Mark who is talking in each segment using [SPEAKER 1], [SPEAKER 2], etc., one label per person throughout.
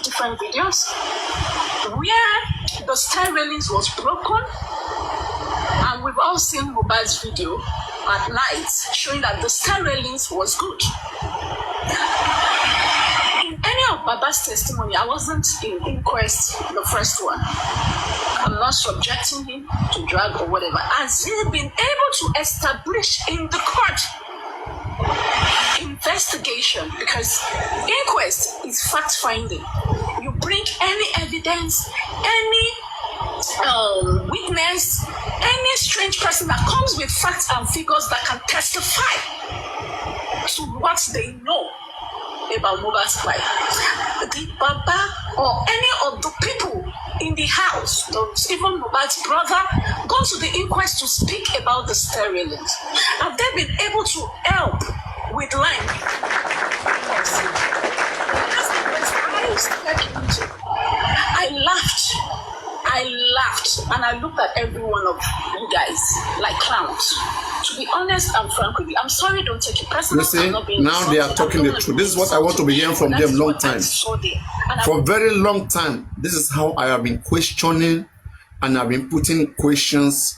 [SPEAKER 1] two different videos where the stair railings was broken, and we've all seen Mohbad's video at night showing that the stair railings was good. In any of Baba's testimony, I wasn't in inquest, the first one. I'm not subjecting him to drug or whatever. Has he been able to establish in the court investigation? Because inquest is fact finding. You bring any evidence, any witness, any strange person that comes with facts and figures that can testify to what they know about Mohbad's life. The Baba or any of the people in the house, even Mohbad's brother, go to the inquest to speak about the stair railings. Have they been able to help with line? That's the place I stepped into. I laughed and I looked at every one of you guys like clowns. To be honest and frank with you, I'm sorry, don't take it personal.
[SPEAKER 2] You see, now they are talking the truth. This is what I want to be hearing from them long time. For a very long time, this is how I have been questioning and I've been putting questions.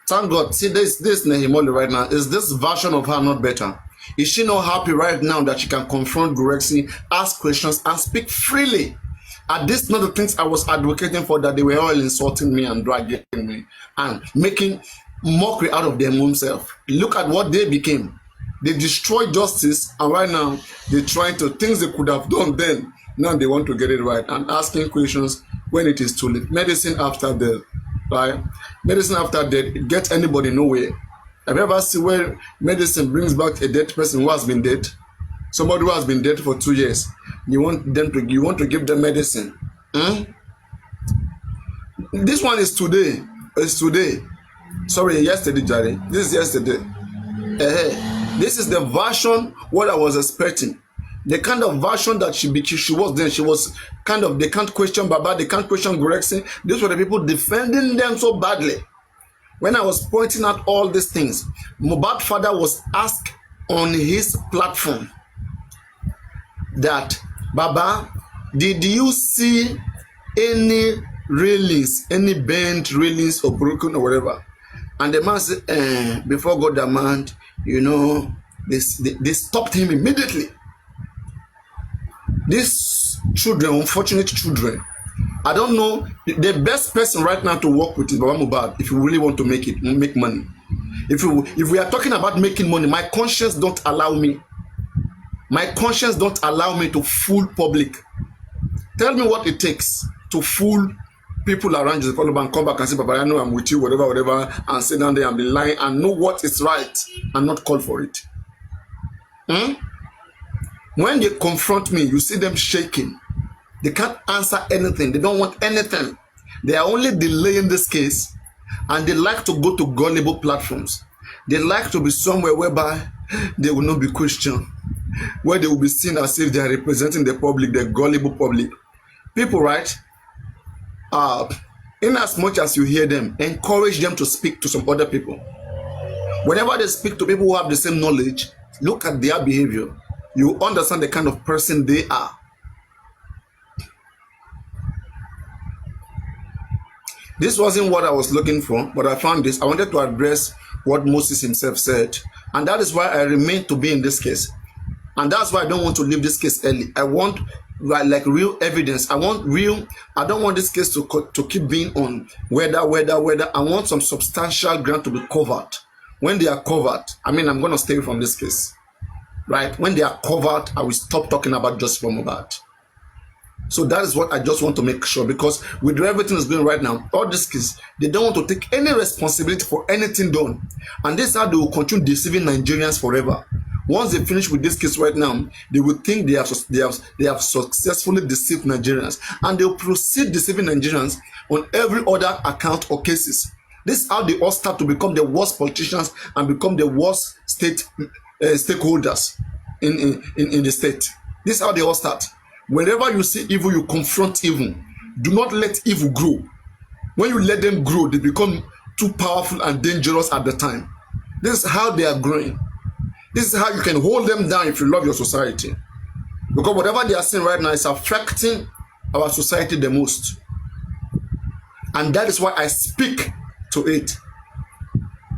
[SPEAKER 2] Thank God, see this Nehimoli right now, is this version of her not better? Is she not happy right now that she can confront Gurexi, ask questions and speak freely? Are these not the things I was advocating for, that they were all insulting me and dragging me and making mockery out of their own self? Look at what they became. They destroyed justice, and right now they're trying to, things they could have done then, now they want to get it right and asking questions when it is too late. Medicine after death, right? Medicine after death, it gets anybody nowhere. Have you ever seen where medicine brings back a dead person who has been dead? Somebody who has been dead for 2 years. You want to give them medicine. This one is today. It's today. Sorry, yesterday, Jerry. This is yesterday. This is the version what I was expecting. The kind of version that she was then. She was kind of, they can't question Baba, they can't question Gurexi. These were the people defending them so badly. When I was pointing out all these things, Mohbad's father was asked on his platform that, Baba, did you see any railings, any bent railings or broken or whatever? And the man said, before God the man, you know, they stopped him immediately. These children, unfortunate children, I don't know, the best person right now to work with is Baba Mohbad if you really want to make money. If we are talking about making money, my conscience don't allow me. My conscience don't allow me to fool public. Tell me what it takes to fool people around you, follow and come back and say, Papariano, I'm with you, whatever, and sit down there and be lying and know what is right and not call for it. When they confront me, you see them shaking. They can't answer anything. They don't want anything. They are only delaying this case, and they like to go to gullible platforms. They like to be somewhere whereby they will not be questioned, where they will be seen as if they are representing the public, the gullible public. People, right? In as much as you hear them, encourage them to speak to some other people. Whenever they speak to people who have the same knowledge, look at their behavior. You understand the kind of person they are. This wasn't what I was looking for, but I found this. I wanted to address what Moses himself said. And that is why I remain to be in this case. And that's why I don't want to leave this case early. I want like real evidence. I don't want this case to keep being on whether. I want some substantial ground to be covered. When they are covered, I mean, I'm going to stay from this case. Right? When they are covered, I will stop talking about just from Mohbad. So that is what I just want to make sure, because with everything that's going right now, all these kids, they don't want to take any responsibility for anything done. And this is how they will continue deceiving Nigerians forever. Once they finish with this case right now, they will think they have successfully deceived Nigerians, and they will proceed deceiving Nigerians on every other account or cases. This is how they all start to become the worst politicians and become the worst stakeholders in the state. This is how they all start. Whenever you see evil, you confront evil. Do not let evil grow. When you let them grow, they become too powerful and dangerous at the time. This is how they are growing. This is how you can hold them down if you love your society. Because whatever they are saying right now is affecting our society the most. And that is why I speak to it.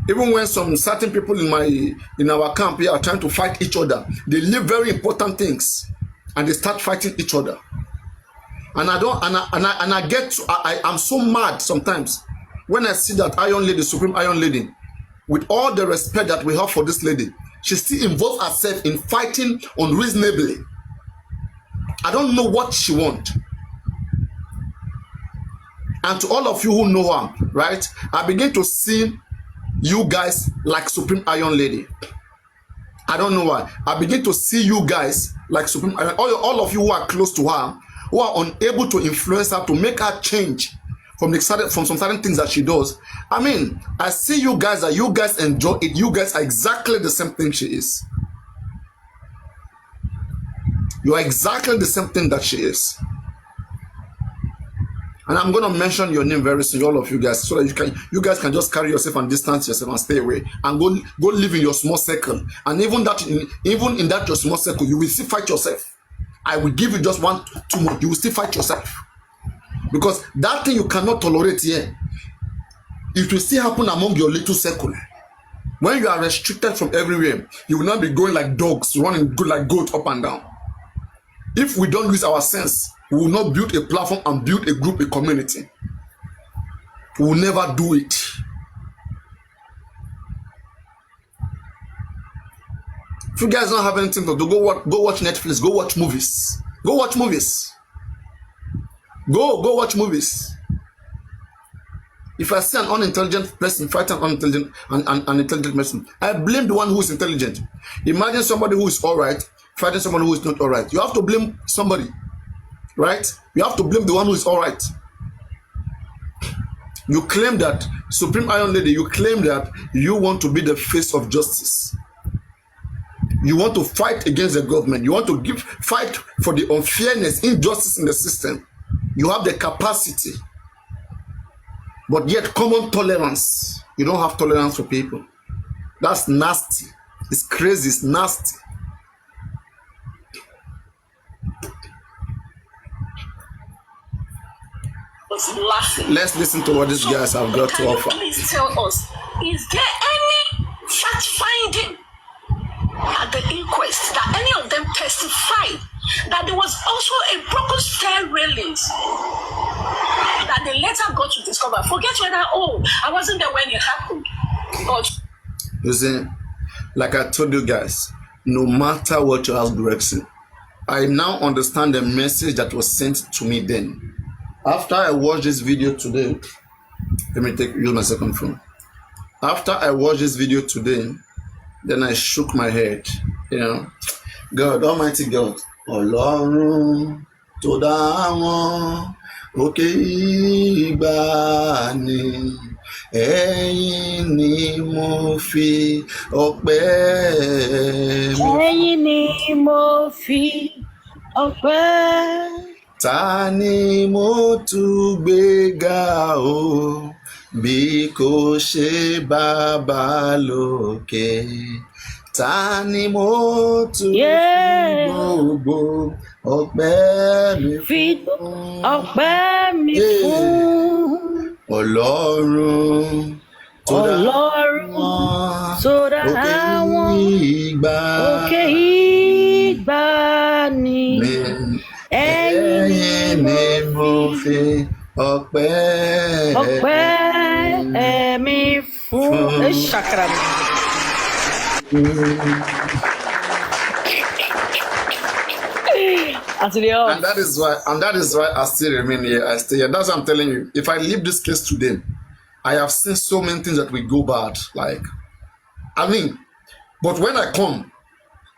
[SPEAKER 2] Even when some certain people in our camp here are trying to fight each other, they leave very important things and they start fighting each other. And I'm so mad sometimes when I see that Iron Lady, Supreme Iron Lady, with all the respect that we have for this lady, she still involves herself in fighting unreasonably. I don't know what she wants. And to all of you who know her, right, I begin to see you guys like Supreme Iron Lady. I don't know why. I begin to see you guys like Supreme Iron. All of you who are close to her, who are unable to influence her, to make her change from some certain things that she does. I mean, I see you guys that you guys enjoy it. You guys are exactly the same thing she is. You are exactly the same thing that she is. And I'm going to mention your name very soon, all of you guys, so that you guys can just carry yourself and distance yourself and stay away and go live in your small circle. And even in that your small circle, you will still fight yourself. I will give you just 1-2 months. You will still fight yourself, because that thing you cannot tolerate here, it will still happen among your little circle. When you are restricted from everywhere, you will not be going like dogs, running like goats up and down. If we don't use our sense, we will not build a platform and build a group, a community. We will never do it. If you guys don't have anything to do, go watch Netflix, go watch movies. Go watch movies. Go watch movies. If I see an unintelligent person fighting an intelligent person, I blame the one who is intelligent. Imagine somebody who is alright fighting someone who is not alright. You have to blame somebody. Right? You have to blame the one who is all right. You claim that, Supreme Iron Lady, you claim that you want to be the face of justice. You want to fight against the government. You want to fight for the unfairness, injustice in the system. You have the capacity. But yet, common tolerance. You don't have tolerance for people. That's nasty. It's crazy. It's nasty.
[SPEAKER 1] Laughing.
[SPEAKER 2] Let's listen to what these guys have got to offer.
[SPEAKER 1] Please tell us, is there any fact finding at the inquest that any of them testified that there was also a broken stair railings that they later got to discover? Forget whether, I wasn't there when it happened. But
[SPEAKER 2] you see, like I told you guys, no matter what you ask Gregson, I now understand the message that was sent to me then. After I watched this video today, let me use my second phone. After I watched this video today, then I shook my head. You know, God, Almighty God, Ọlọ́run tó dá wọn òkè ìgbàanì, ẹ̀yin ni mo fi ọpẹ́.
[SPEAKER 3] Ẹ̀yin ni mo fi ọpẹ́.
[SPEAKER 2] Ta ni mo tún gbé ga o, bí kò ṣe Baba lókè? Ta ni mo tún fi gbogbo ọpẹ́ mi fún?
[SPEAKER 3] Ọpẹ́ mi fún
[SPEAKER 2] Ọlọ́run tó dá wọn òkè
[SPEAKER 3] ìgbàanì.
[SPEAKER 2] Ẹ̀yin ni mo fi ọpẹ́
[SPEAKER 3] mi fún. Ṣàkàrà mi. And
[SPEAKER 2] that is why I still remain here. I stay here. That's what I'm telling you. If I leave this case today, I have seen so many things that will go bad. But when I come,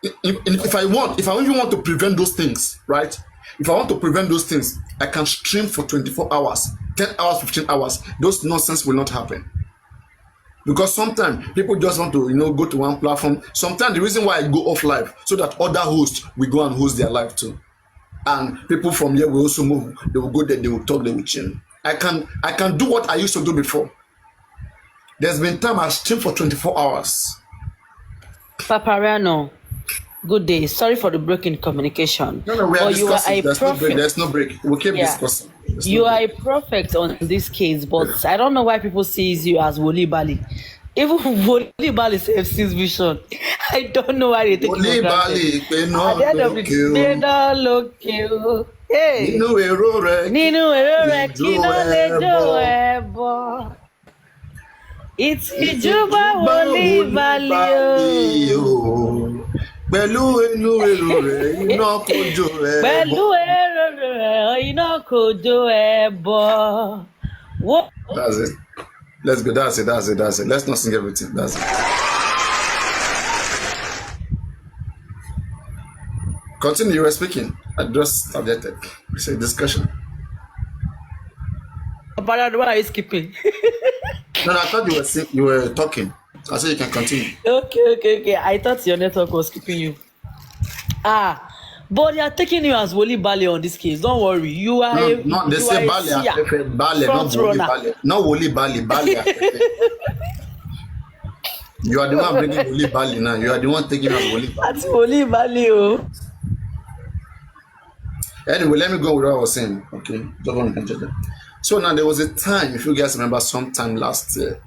[SPEAKER 2] if I even want to prevent those things, right? If I want to prevent those things, I can stream for 24 hours, 10 hours, 15 hours. Those nonsense will not happen. Because sometimes people just want to, go to one platform. Sometimes the reason why I go off live, so that other hosts will go and host their live too. And people from here will also move. They will go there, they will talk, they will chill. I can do what I used to do before. There's been time I stream for 24 hours.
[SPEAKER 3] Papariano, Good day. Sorry for the broken communication.
[SPEAKER 2] No, we are
[SPEAKER 3] But you are
[SPEAKER 2] discussing.
[SPEAKER 3] a
[SPEAKER 2] There's no break.
[SPEAKER 3] prophet.
[SPEAKER 2] There's no break. We keep
[SPEAKER 3] Yeah.
[SPEAKER 2] discussing. There's
[SPEAKER 3] You
[SPEAKER 2] no
[SPEAKER 3] are a
[SPEAKER 2] break.
[SPEAKER 3] prophet on this case, but I don't know why people sees you as Woli Bali. Even Woli Bali sees vision. I don't know why they take it
[SPEAKER 2] Wòlíì
[SPEAKER 3] for granted.
[SPEAKER 2] Bali pé
[SPEAKER 3] At
[SPEAKER 2] náà
[SPEAKER 3] the end of the
[SPEAKER 2] lókè o.
[SPEAKER 3] day, náà lókè o. Hey.
[SPEAKER 2] Nínú èrò rẹ̀
[SPEAKER 3] Nínú èrò rẹ̀
[SPEAKER 2] ìjó
[SPEAKER 3] kí náà lè jó
[SPEAKER 2] ẹbọ.
[SPEAKER 3] ẹ bọ̀. Ìtìjú bá Wòlíì Bali o.
[SPEAKER 2] Pẹ̀lú inú èrò rẹ̀ iná kojú rẹ̀
[SPEAKER 3] Pẹ̀lú
[SPEAKER 2] bọ̀.
[SPEAKER 3] èrò rẹ̀ iná kò jó ẹ bọ̀. Wo-
[SPEAKER 2] That's it. Let's go. That's it. Let's not sing everything. That's it. Continue. You were speaking. I just subjected. It's a discussion.
[SPEAKER 3] Papariano, why are you skipping?
[SPEAKER 2] No, I thought you were talking. I said you can continue.
[SPEAKER 3] Okay. I thought your network was skipping you. But they are taking you as Woli Bali on this case. Don't worry. You are
[SPEAKER 2] No, they
[SPEAKER 3] you
[SPEAKER 2] say
[SPEAKER 3] are
[SPEAKER 2] Bali,
[SPEAKER 3] a seer.
[SPEAKER 2] Afefe, Bali, not
[SPEAKER 3] Front
[SPEAKER 2] Woli
[SPEAKER 3] runner.
[SPEAKER 2] Bali. Not Woli Bali, Bali Afefe. You are the one bringing Woli Bali now. You are the one taking us Woli Bali.
[SPEAKER 3] That's Woli Bali. Oh.
[SPEAKER 2] Anyway, let me go with what I was saying. Okay, just want to continue that. So now there was a time, if you guys remember, sometime last year,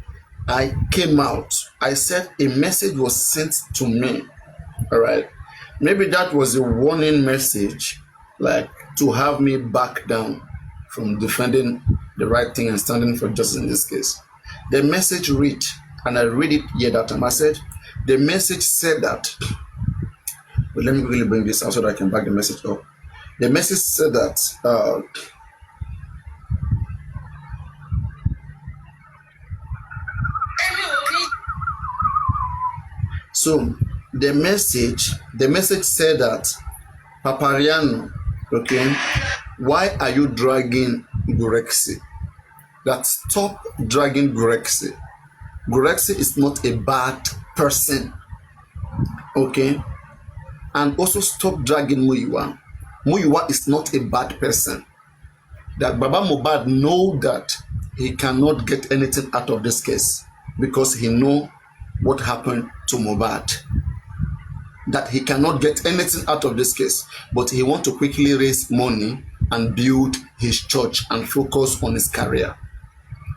[SPEAKER 2] I came out. I said a message was sent to me. All right. Maybe that was a warning message, like to have me back down from defending the right thing and standing for justice in this case. The message read, and I read it here that time. I said, the message said that, but let me really bring this out so that I can back the message up. The message said that so the message said that Papariano, okay, why are you dragging Gurexi? That stop dragging Gurexi. Gurexi is not a bad person, okay, and also stop dragging Muyiwa. Muyiwa is not a bad person. That Baba Mohbad know that he cannot get anything out of this case because he know what happened to Mohbad. That he cannot get anything out of this case, but he want to quickly raise money and build his church and focus on his career.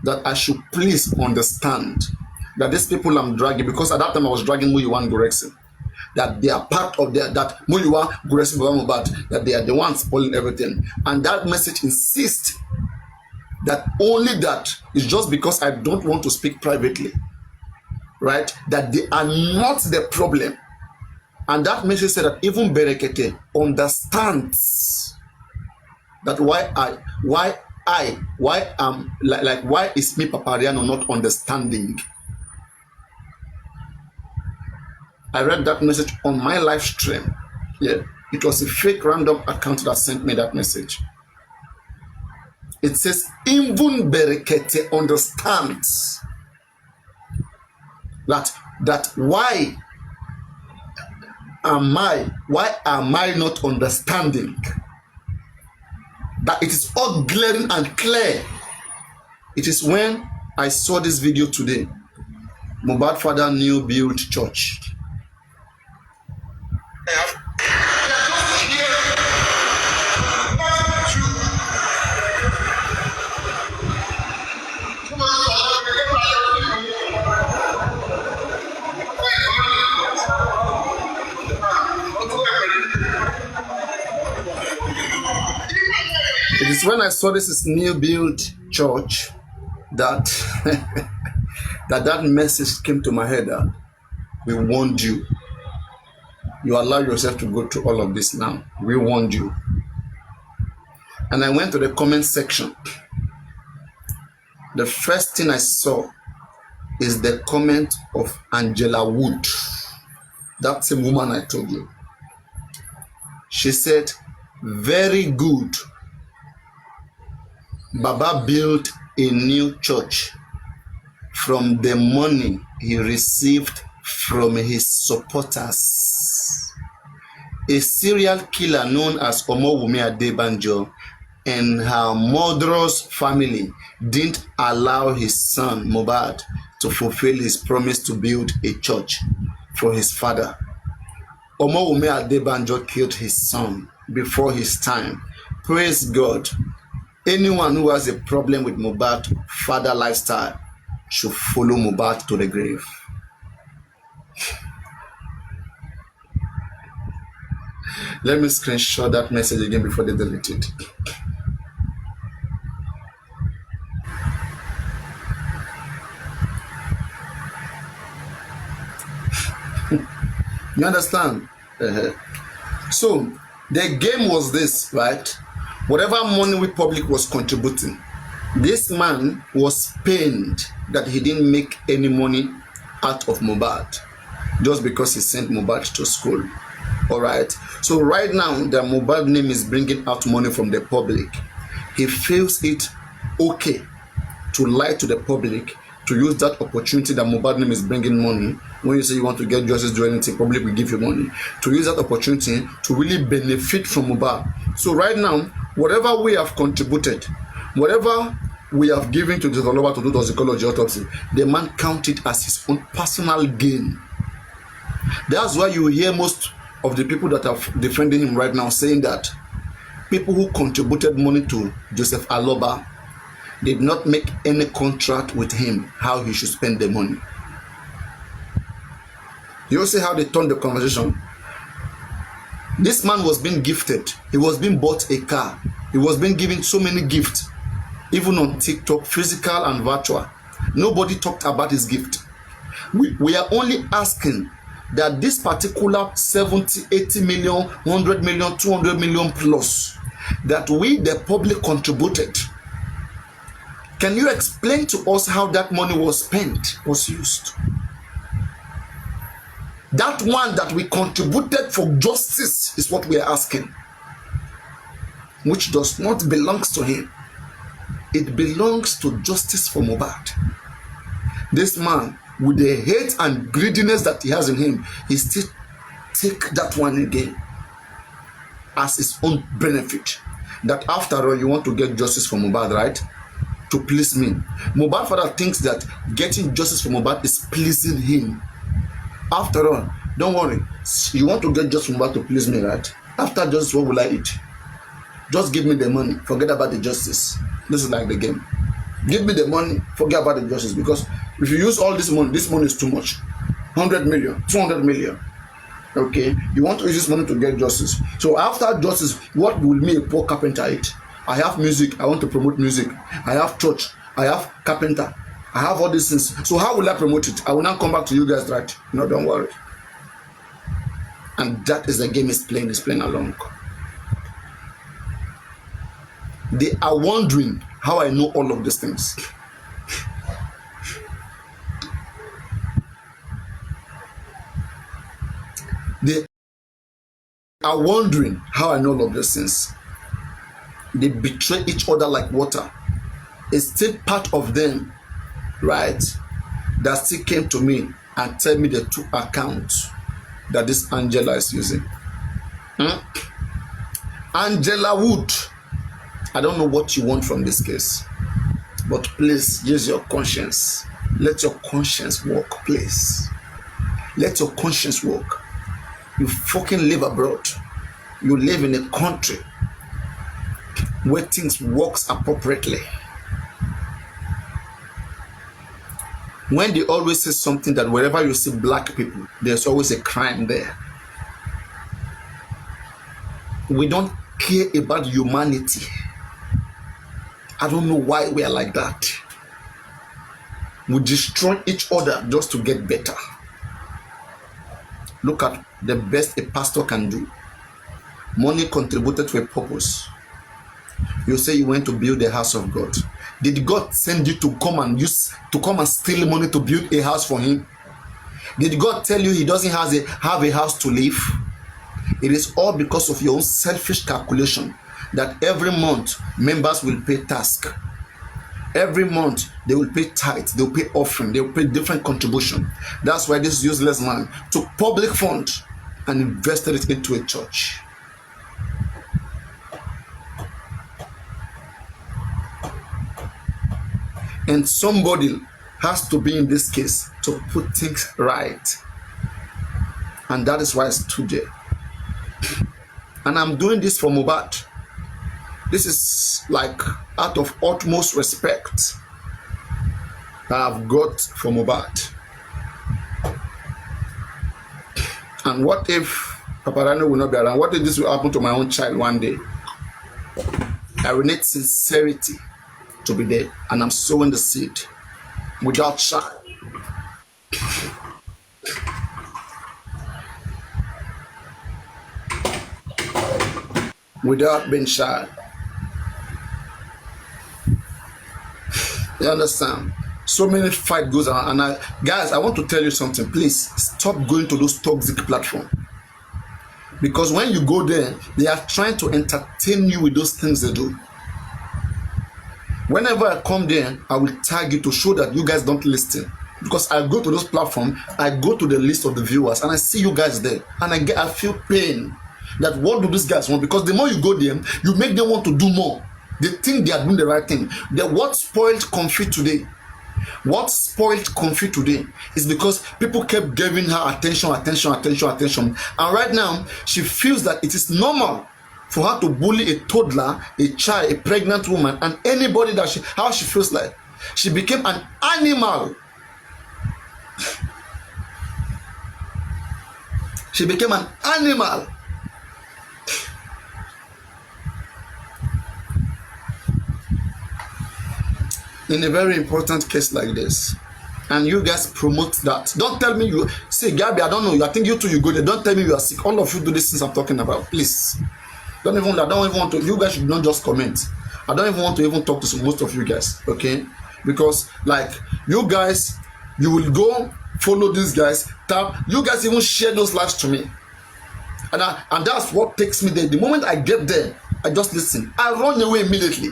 [SPEAKER 2] That I should please understand that these people I'm dragging, because at that time I was dragging Muyiwa and Gurexi, that they are part of that Muyiwa, Gurexi, Baba Mohbad, that they are the ones spoiling everything. And that message insists that only that is just because I don't want to speak privately, right? That they are not the problem. And that message said that even Berekete understands that why is me Papariano not understanding? I read that message on my live stream. Yeah, it was a fake random account that sent me that message. It says even Berekete understands that why am I not understanding? That it is all glaring and clear. It is when I saw this video today. Mohbad father new build church. It is when I saw this is new build church that that message came to my head that we warned you. You allow yourself to go through all of this now. We warned you. And I went to the comment section. The first thing I saw is the comment of Angela Wood. That same woman I told you. She said, very good. Baba built a new church from the money he received from his supporters. A serial killer known as Omowumi Adebanjo and her murderous family didn't allow his son Mohbad to fulfill his promise to build a church for his father. Omowumi Adebanjo killed his son before his time. Praise God. Anyone who has a problem with Mohbad father lifestyle should follow Mohbad to the grave. Let me screenshot that message again before they delete it. You understand? So the game was this, right? Whatever money we public was contributing, this man was pained that he didn't make any money out of Mohbad just because he sent Mohbad to school. All right. So right now, the Mohbad name is bringing out money from the public. He feels it okay to lie to the public, to use that opportunity that Mohbad name is bringing money. When you say you want to get justice, do anything, public will give you money. To use that opportunity to really benefit from Mohbad. So right now, whatever we have contributed, whatever we have given to the Aloba to do toxicology autopsy, the man counted as his own personal gain. That's why you hear most of the people that are defending him right now saying that people who contributed money to Joseph Aloba did not make any contract with him how he should spend the money. You see how they turned the conversation. This man was being gifted. He was being bought a car. He was being given so many gifts, even on TikTok, physical and virtual. Nobody talked about his gift. We are only asking that this particular 70, 80 million, 100 million, 200 million plus that we, the public, contributed. Can you explain to us how that money was spent, was used? That one that we contributed for justice is what we are asking, which does not belong to him. It belongs to justice for Mohbad. This man, with the hate and greediness that he has in him, he still take that one again as his own benefit. That after all, you want to get justice for Mohbad, right? To please me. Mohbad father thinks that getting justice for Mohbad is pleasing him. After all, don't worry. You want to get justice for Mohbad to please me, right? After justice, what will I eat? Just give me the money. Forget about the justice. This is like the game. Give me the money. Forget about the justice. Because if you use all this money is too much. 100 million, 200 million. Okay? You want to use this money to get justice. So after justice, what will me, a poor carpenter, eat? I have music. I want to promote music. I have church. I have carpenter. I have all these things. So how will I promote it? I will not come back to you guys, right? No, don't worry. And that is the game is playing along. They are wondering how I know all of these things. They are wondering how I know all of these things. They betray each other like water. It's still part of them, right, that still came to me and tell me the two accounts that this Angela is using. Angela Wood, I don't know what you want from this case, but please use your conscience. Let your conscience work, please. Let your conscience work. You fucking live abroad. You live in a country where things works appropriately. When they always say something that wherever you see black people, there's always a crime there. We don't care about humanity. I don't know why we are like that. We destroy each other just to get better. Look at the best a pastor can do. Money contributed to a purpose. You say you went to build the house of God. Did God send you to come and steal money to build a house for him? Did God tell you he doesn't have a house to live? It is all because of your own selfish calculation that every month members will pay tax. Every month they will pay tithe, they will pay offering, they will pay different contribution. That's why this useless man took public fund and invested it into a church. And somebody has to be in this case to put things right. And that is why I stood there. And I'm doing this for Mohbad. This is like out of utmost respect that I've got for Mohbad. And what if Papariano will not be around? What if this will happen to my own child one day? I will need sincerity to be there. And I'm sowing the seed without shy. Without being shy. You understand? So many fight goes on, and guys, I want to tell you something. Please stop going to those toxic platforms, because when you go there, they are trying to entertain you with those things they do. Whenever I come there, I will tag you to show that you guys don't listen. Because I go to those platforms, I go to the list of the viewers, and I see you guys there, and I feel pain. That what do these guys want? Because the more you go there, you make them want to do more. They think they are doing the right thing. What spoiled Comfy today? What spoiled Comfy today is because people kept giving her attention. And right now, she feels that it is normal for her to bully a toddler, a child, a pregnant woman, and anybody that how she feels like. She became an animal. She became an animal. In a very important case like this, and you guys promote that. Don't tell me you see, Gabby, I don't know. I think you two, you go there. Don't tell me you are sick. All of you do these things I'm talking about. Please. I don't even want to. You guys should not just comment. I don't even want to even talk to most of you guys. Okay? Because like you guys, you will go follow these guys. Tap. You guys even share those lives to me. And that's what takes me there. The moment I get there, I just listen. I run away immediately.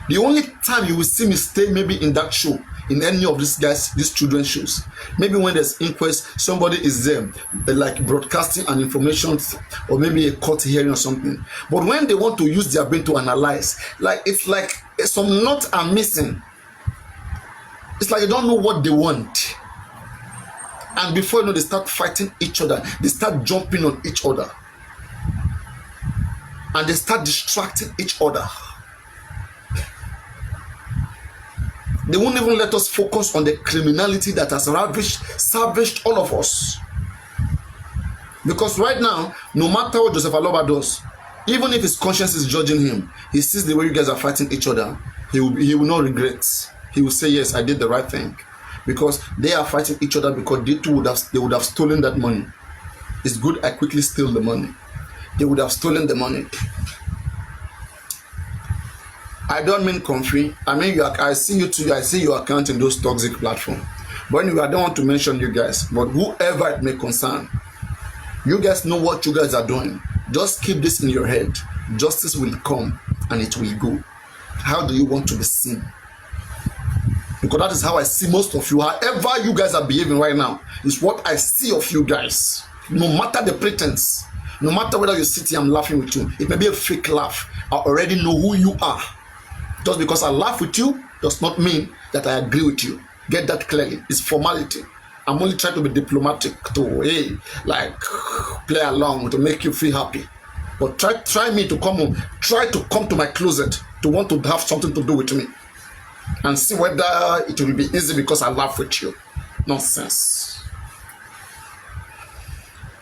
[SPEAKER 2] The only time you will see me stay maybe in that show, in any of these guys, these children's shows, maybe when there's inquest, somebody is there, like broadcasting an information, or maybe a court hearing or something. But when they want to use their brain to analyze, like it's like some notes are missing. It's like they don't know what they want. And before you know, they start fighting each other. They start jumping on each other. And they start distracting each other. They won't even let us focus on the criminality that has savaged all of us. Because right now, no matter what Joseph Aloba does, even if his conscience is judging him, he sees the way you guys are fighting each other, he will not regret. He will say, yes, I did the right thing. Because they are fighting each other because they would have stolen that money. It's good I quickly steal the money. They would have stolen the money. I don't mean Comfy. I mean, I see you too. I see your account in those toxic platforms. But anyway, I don't want to mention you guys. But whoever it may concern, you guys know what you guys are doing. Just keep this in your head. Justice will come and it will go. How do you want to be seen? Because that is how I see most of you. However you guys are behaving right now is what I see of you guys. No matter the pretense, no matter whether you sit here, I'm laughing with you. It may be a fake laugh. I already know who you are. Just because I laugh with you does not mean that I agree with you. Get that clearly. It's formality. I'm only trying to be diplomatic to, play along to make you feel happy. But try me to try to come to my closet to want to have something to do with me. And see whether it will be easy because I laugh with you. Nonsense.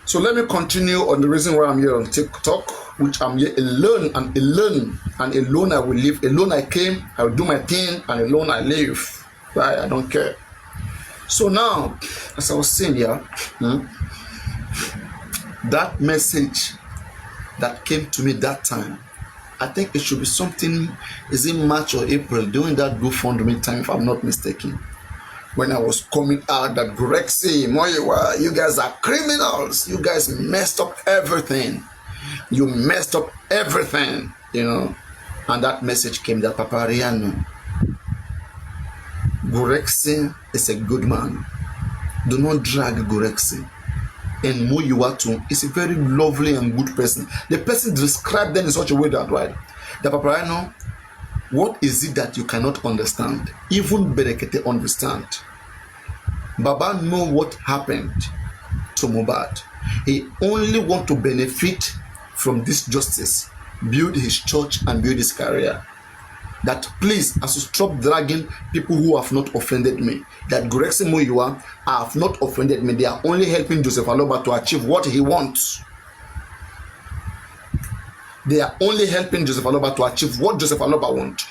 [SPEAKER 2] So let me continue on the reason why I'm here on TikTok, which I'm here alone and alone I will live. Alone I came, I will do my thing, and alone I live. Right? I don't care. So now, as I was saying here, that message that came to me that time, I think it should be something, is in March or April, during that GoFundMe time, if I'm not mistaken. When I was coming out that Grexy, Moyewa, you guys are criminals. You guys messed up everything. You messed up everything, And that message came that Papariano, Grexy is a good man. Do not drag Grexy. And Moyiwatu is a very lovely and good person. The person described them in such a way that, right, the Papariano, what is it that you cannot understand? Even Berekete understand. Baba know what happened to Mohbad. He only want to benefit from this justice, build his church and build his career. That please, as you stop dragging people who have not offended me, that Grexi Muyiwa have not offended me. They are only helping Joseph Aloba to achieve what he wants. They are only helping Joseph Aloba to achieve what Joseph Aloba wants.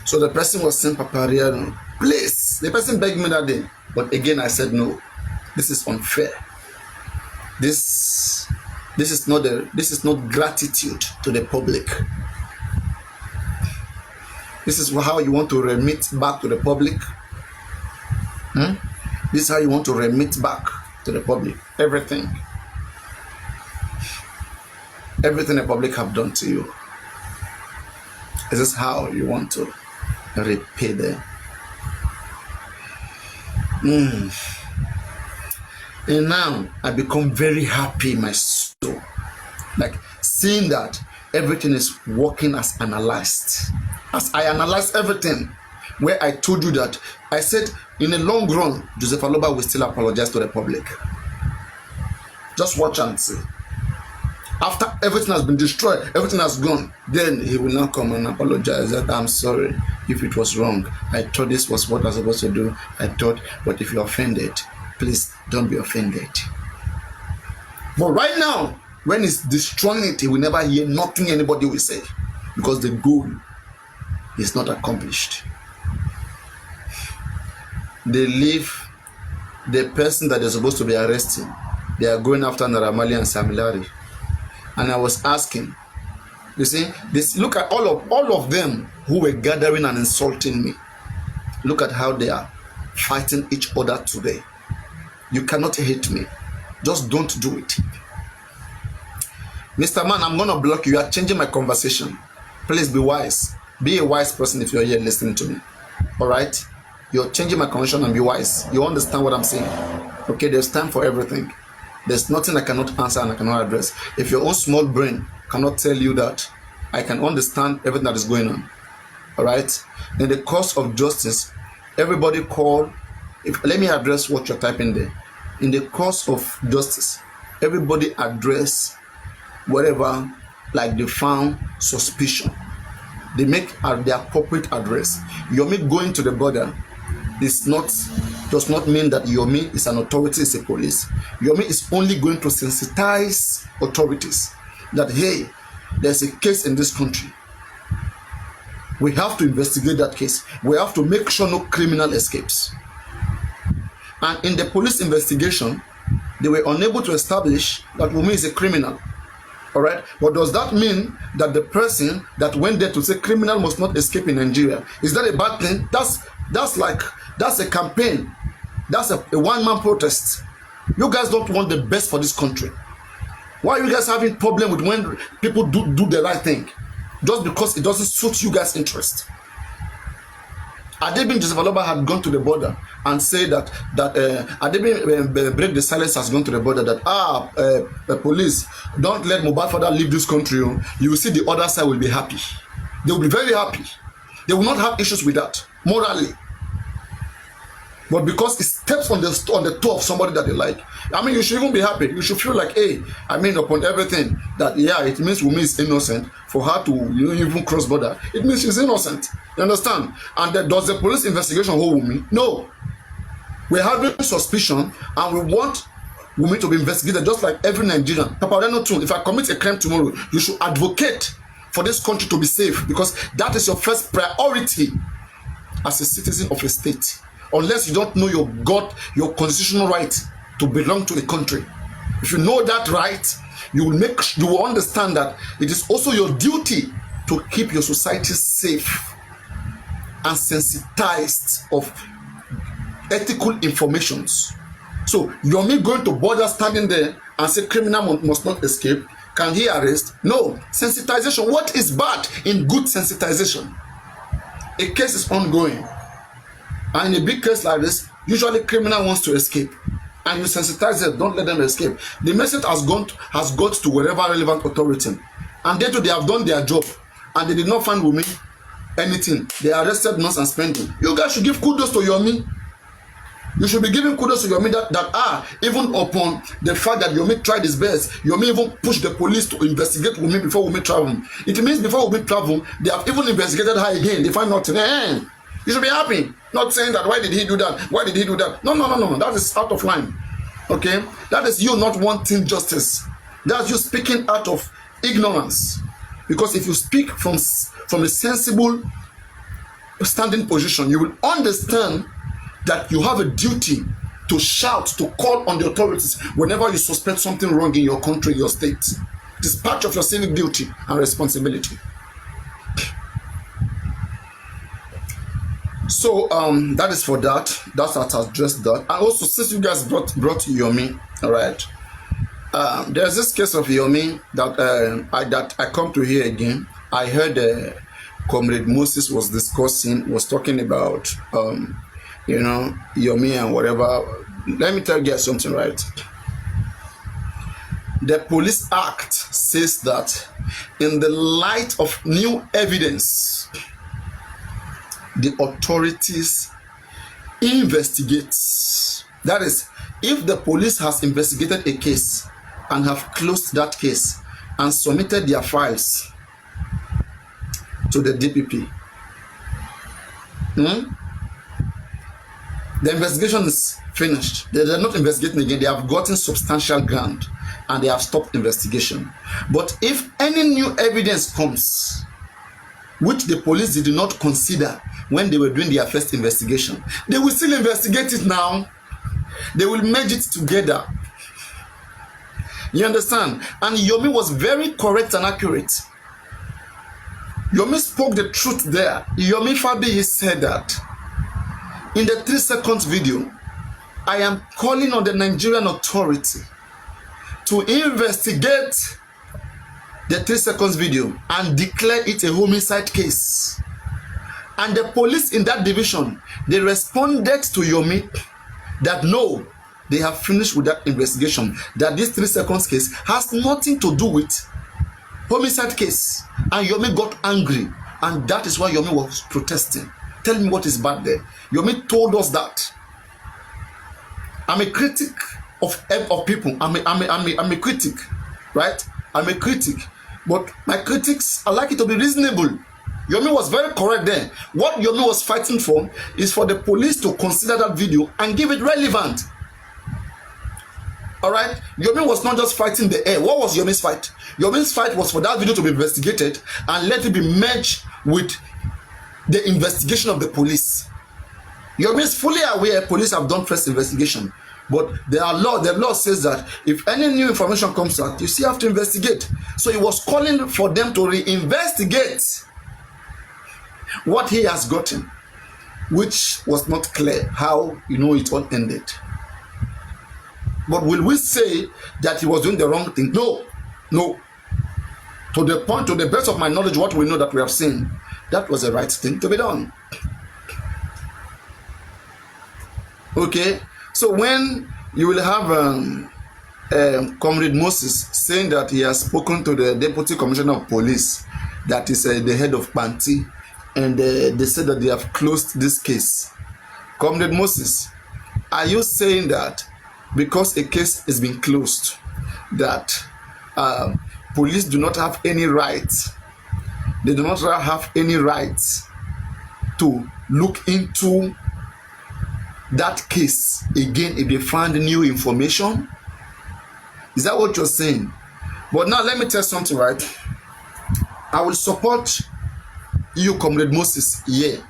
[SPEAKER 2] So the person was saying, Papariano, please. The person begged me that day. But again, I said, no, this is unfair. This is not gratitude to the public. This is how you want to remit back to the public. This is how you want to remit back to the public. Everything the public have done to you. This is how you want to repay them. And now I become very happy in my soul, like seeing that everything is working as analyzed. As I analyzed everything, where I told you that I said in the long run, Joseph Aloba will still apologize to the public. Just watch and see. After everything has been destroyed, everything has gone, then he will now come and apologize that I'm sorry if it was wrong. I thought this was what I was supposed to do. I thought, but if you're offended, please don't be offended. But right now, when he's destroying it, he will never hear nothing anybody will say, because the goal is not accomplished. They leave the person that they're supposed to be arresting. They are going after Naramali and Samilari. And I was asking, you see, this, look at all of them who were gathering and insulting me. Look at how they are fighting each other today. You cannot hate me. Just don't do it. Mr. Man, I'm going to block you. You are changing my conversation. Please be wise. Be a wise person if you're here listening to me. All right? You're changing my conversation and be wise. You understand what I'm saying? Okay, there's time for everything. There's nothing I cannot answer and I cannot address. If your own small brain cannot tell you that, I can understand everything that is going on. All right? In the course of justice, everybody call. Let me address what you're typing there. In the course of justice, everybody address whatever, like they found suspicion. They make the appropriate address. Yomi going to the border does not mean that Yomi is an authority, is a police. Yomi is only going to sensitize authorities that, hey, there's a case in this country. We have to investigate that case. We have to make sure no criminal escapes. And in the police investigation, they were unable to establish that Wunmi is a criminal. All right? But does that mean that the person that went there to say criminal must not escape in Nigeria, is that a bad thing? That's a campaign. That's a one-man protest. You guys don't want the best for this country. Why are you guys having problem with when people do the right thing? Just because it doesn't suit you guys' interest. Adebin Joseph Aloba had gone to the border and said that Adebin break the silence has gone to the border that the police, don't let Mohbad father leave this country. You will see the other side will be happy. They will be very happy. They will not have issues with that morally. But because it steps on the toe of somebody that they like, I mean, you should even be happy. You should feel like, hey, I mean, upon everything, that, yeah, it means Wunmi is innocent. For her to, even cross border, it means she's innocent. You understand? And does the police investigation hold Wunmi? No. We're having suspicion, and we want Wunmi to be investigated just like every Nigerian. Papariano too, if I commit a crime tomorrow, you should advocate for this country to be safe, because that is your first priority as a citizen of a state. Unless you don't know your constitutional right to belong to a country. If you know that right, you will understand that it is also your duty to keep your society safe and sensitized of ethical informations. So you're me going to border standing there and say criminal must not escape. Can he arrest? No. Sensitization. What is bad in good sensitization? A case is ongoing. And in a big case like this, Usually criminal wants to escape, and you sensitize them, don't let them escape. The message has got to wherever relevant authority, and they too, they have done their job, and they did not find Wunmi anything. They arrested nonce and spending. You guys should give kudos to Yomi. You should be giving kudos to Yomi that even upon the fact that Yomi tried his best, Yomi even pushed the police to investigate Wunmi before Wunmi travel. It means before Wunmi travel, they have even investigated her again. They find nothing. You should be happy. Not saying that why did he do that? Why did he do that? No. That is out of line. Okay? That is you not wanting justice. That's you speaking out of ignorance. Because if you speak from a sensible standing position, you will understand that you have a duty to shout, to call on the authorities whenever you suspect something wrong in your country, your state. It is part of your civic duty and responsibility. So that is for that. That's how to address that. And also, since you guys brought Yomi, all right. There's this case of Yomi that I come to hear again. I heard Comrade Moses was talking about Yomi and whatever. Let me tell you guys something, right? The Police Act says that in the light of new evidence, the authorities investigate. That is, if the police has investigated a case and have closed that case and submitted their files to the DPP, the investigation is finished. They are not investigating again. They have gotten substantial ground and they have stopped investigation. But if any new evidence comes, which the police did not consider when they were doing their first investigation, they will still investigate it now. They will merge it together. You understand? And Yomi was very correct and accurate. Yomi spoke the truth there. Yomi Fabi said that in the 3 seconds video, I am calling on the Nigerian authority to investigate the 3 seconds video and declare it a homicide case. And the police in that division, they responded to Yomi that no, they have finished with that investigation, that this 3 seconds case has nothing to do with homicide case. And Yomi got angry, and that is why Yomi was protesting. Tell me what is bad there. Yomi told us that. I'm a critic of people. I'm a critic, right? I'm a critic, but my critics, I like it to be reasonable. Yomi was very correct there. What Yomi was fighting for is for the police to consider that video and give it relevant. All right? Yomi was not just fighting the air. What was Yomi's fight? Yomi's fight was for that video to be investigated and let it be merged with the investigation of the police. Yomi is fully aware police have done first investigation, but the law says that if any new information comes out, you still have to investigate. So he was calling for them to reinvestigate what he has gotten, which was not clear how it all ended. But will we say that he was doing the wrong thing? No. To the best of my knowledge, what we know that we have seen, that was the right thing to be done. Okay, so when you will have Comrade Moses saying that he has spoken to the Deputy Commissioner of Police, that is the head of Panti, and they said that they have closed this case. Comrade Moses, are you saying that because a case has been closed, that police do not have any rights? They do not have any rights to look into that case again if they find new information? Is that what you're saying? But now let me tell you something, right? I will support you, Comrade Moses, here.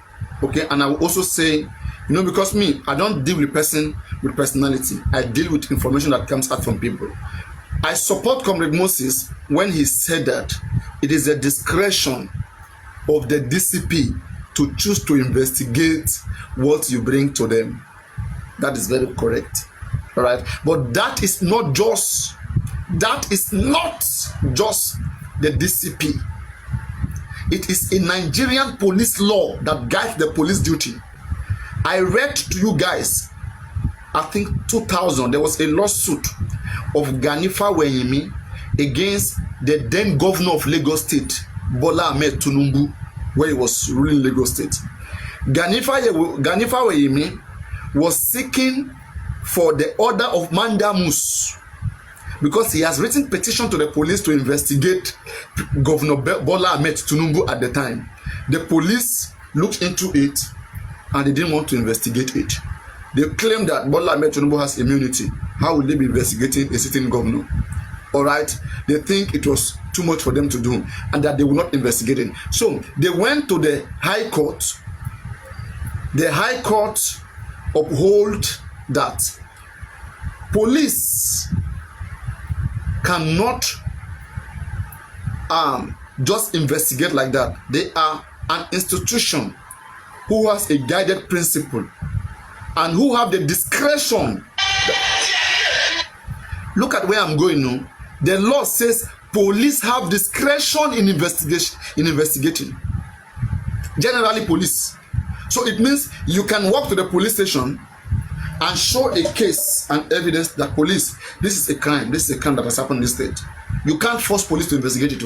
[SPEAKER 2] Okay, and I will also say, because me, I don't deal with person with personality. I deal with information that comes out from people. I support Comrade Moses when he said that it is a discretion of the DCP to choose to investigate what you bring to them. That is very correct. All right. But that is not just the DCP. It is a Nigerian police law that guides the police duty. I read to you guys I think 2000, there was a lawsuit of Ganifa Weyimi against the then governor of Lagos State, Bola Ahmed Tinubu, where he was ruling Lagos State. Ganifa Weyimi was seeking for the order of mandamus because he has written petition to the police to investigate Governor Bola Ahmed Tinubu at the time. The police looked into it and they didn't want to investigate it. They claimed that Bola Ahmed Tinubu has immunity. How will they be investigating a sitting governor? All right, they think it was too much for them to do and that they will not investigate it. So they went to the High Court. The High Court uphold that police cannot just investigate like that. They are an institution who has a guided principle and who have the discretion. Look at where I'm going now. The law says police have discretion in investigating. Generally police. So it means you can walk to the police station and show a case and evidence that police, this is a crime that has happened in this state. You can't force police to investigate it.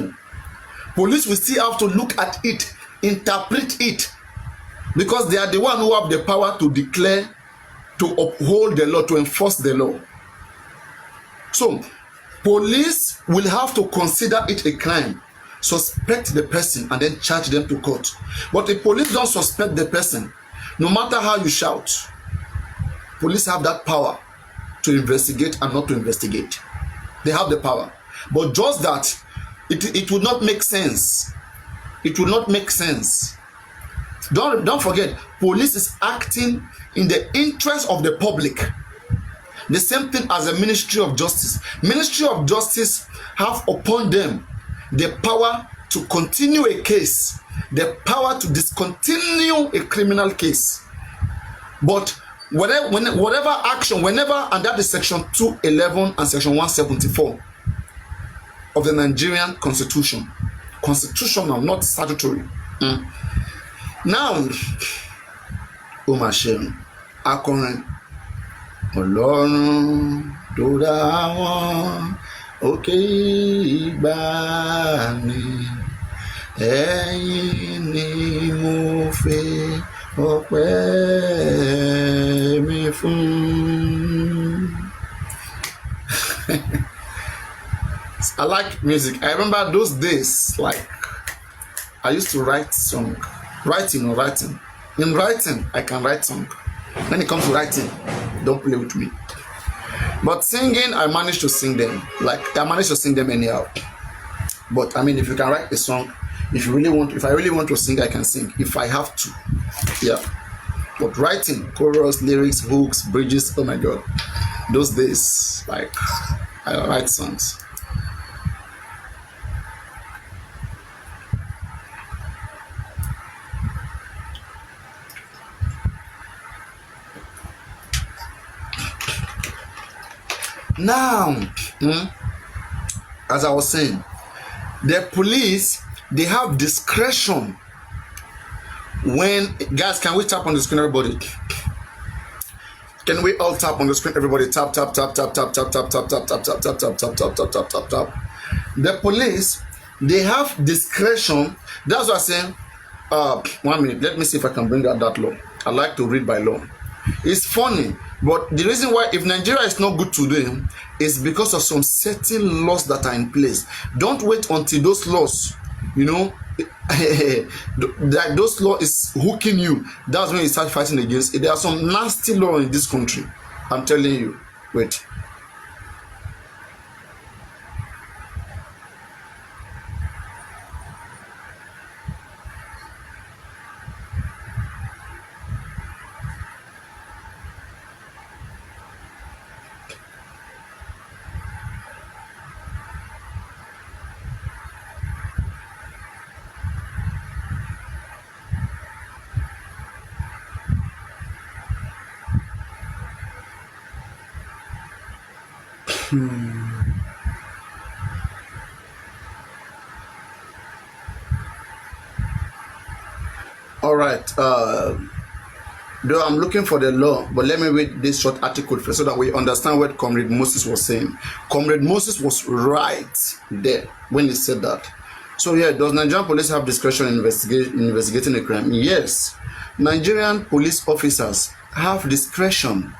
[SPEAKER 2] Police will still have to look at it, interpret it, because they are the one who have the power to declare, to uphold the law, to enforce the law. So police will have to consider it a crime, suspect the person and then charge them to court. But if police don't suspect the person, no matter how you shout, police have that power to investigate and not to investigate. They have the power. But just that, it would not make sense. It will not make sense. Don't forget, police is acting in the interest of the public. The same thing as the Ministry of Justice. Ministry of Justice have upon them the power to continue a case, the power to discontinue a criminal case. But whatever action, whenever, and that is section 211 and section 174 of the Nigerian Constitution. Constitutional, not statutory. Now, Omashem, Akoren, Ọlọ́run tó dá wọn òkè ìgbàanì, ẹ̀yin ni mo fẹ́ ọpẹ́ mi fún. I like music. I remember those days, like I used to write song. Writing. In writing, I can write song. When it comes to writing, don't play with me. But singing, I managed to sing them. Like I managed to sing them anyhow. But I mean, if you can write a song, if I really want to sing, I can sing. If I have to, yeah. But writing, chorus, lyrics, hooks, bridges, oh my God, those days, like I write songs. Now, as I was saying, the police, they have discretion. When, guys, can we tap on the screen, everybody? Can we all tap on the screen, everybody? Tap, tap, tap, tap, tap, tap, tap, tap, tap, tap, tap, tap, tap, tap, tap, tap, tap, tap, tap. The police, they have discretion. That's what I'm saying. 1 minute. Let me see if I can bring out that law. I like to read by law. It's funny, but the reason why, if Nigeria is not good today, is because of some certain laws that are in place. Don't wait until those laws, like those laws is hooking you. That's when you start fighting against it. There are some nasty laws in this country. I'm telling you. Wait. All right. though I'm looking for the law, but let me read this short article first so that we understand what Comrade Moses was saying. Comrade Moses was right there when he said that. So yeah, does Nigerian police have discretion in investigating a crime? Yes. Nigerian police officers have discretion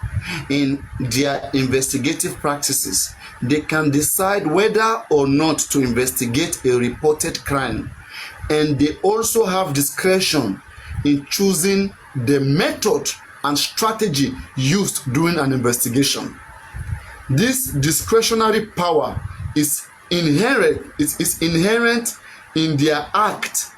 [SPEAKER 2] in their investigative practices. They can decide whether or not to investigate a reported crime. And they also have discretion in choosing the method and strategy used during an investigation. This discretionary power is inherent. It is inherent in their act.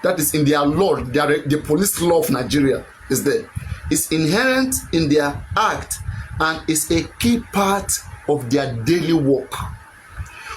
[SPEAKER 2] That is in their law. The police law of Nigeria is there. It's inherent in their act and is a key part of their daily work.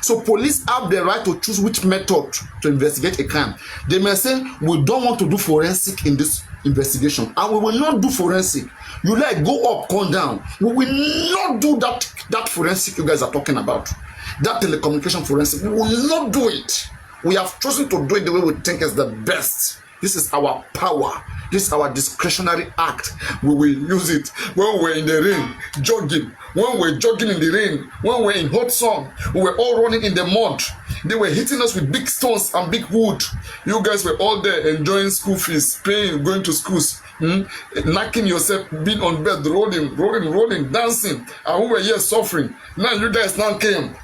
[SPEAKER 2] So police have the right to choose which method to investigate a crime. They may say, we don't want to do forensic in this investigation, and we will not do forensic. You like go up, come down. We will not do that forensic you guys are talking about. That telecommunication forensic, we will not do it. We have chosen to do it the way we think is the best. This is our power. This is our discretionary act. We will use it when we're in the ring, jogging. When we're jogging in the rain, when we're in hot sun, we were all running in the mud. They were hitting us with big stones and big wood. You guys were all there enjoying school fees, paying, going to schools, knocking yourself, being on bed, rolling, dancing. And we were here suffering. Now you guys now came.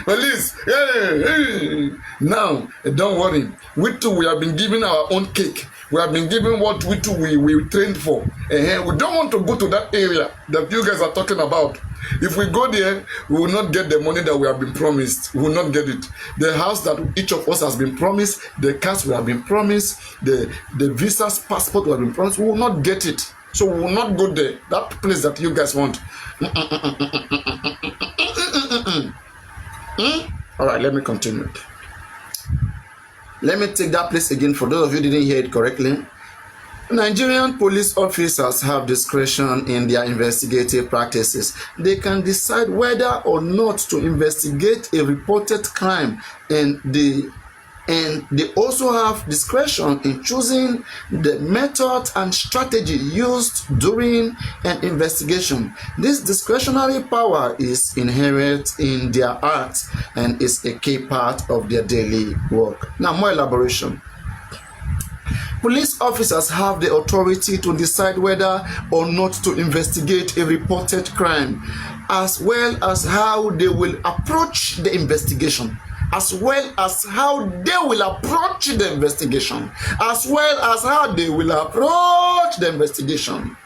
[SPEAKER 2] Police, hey. Now, don't worry. We too, we have been given our own cake. We have been given what we too we trained for. We don't want to go to that area that you guys are talking about. If we go there, we will not get the money that we have been promised. We will not get it. The house that each of us has been promised, the cars we have been promised, the visas, passport we have been promised, we will not get it. So we will not go there. That place that you guys want. All right, let me continue. Let me take that place again for those of you who didn't hear it correctly. Nigerian police officers have discretion in their investigative practices. They can decide whether or not to investigate a reported crime, and they also have discretion in choosing the method and strategy used during an investigation. This discretionary power is inherent in their acts and is a key part of their daily work. Now, more elaboration. Police officers have the authority to decide whether or not to investigate a reported crime, as well as how they will approach the investigation, as well as how they will approach the investigation, as well as how they will approach the investigation.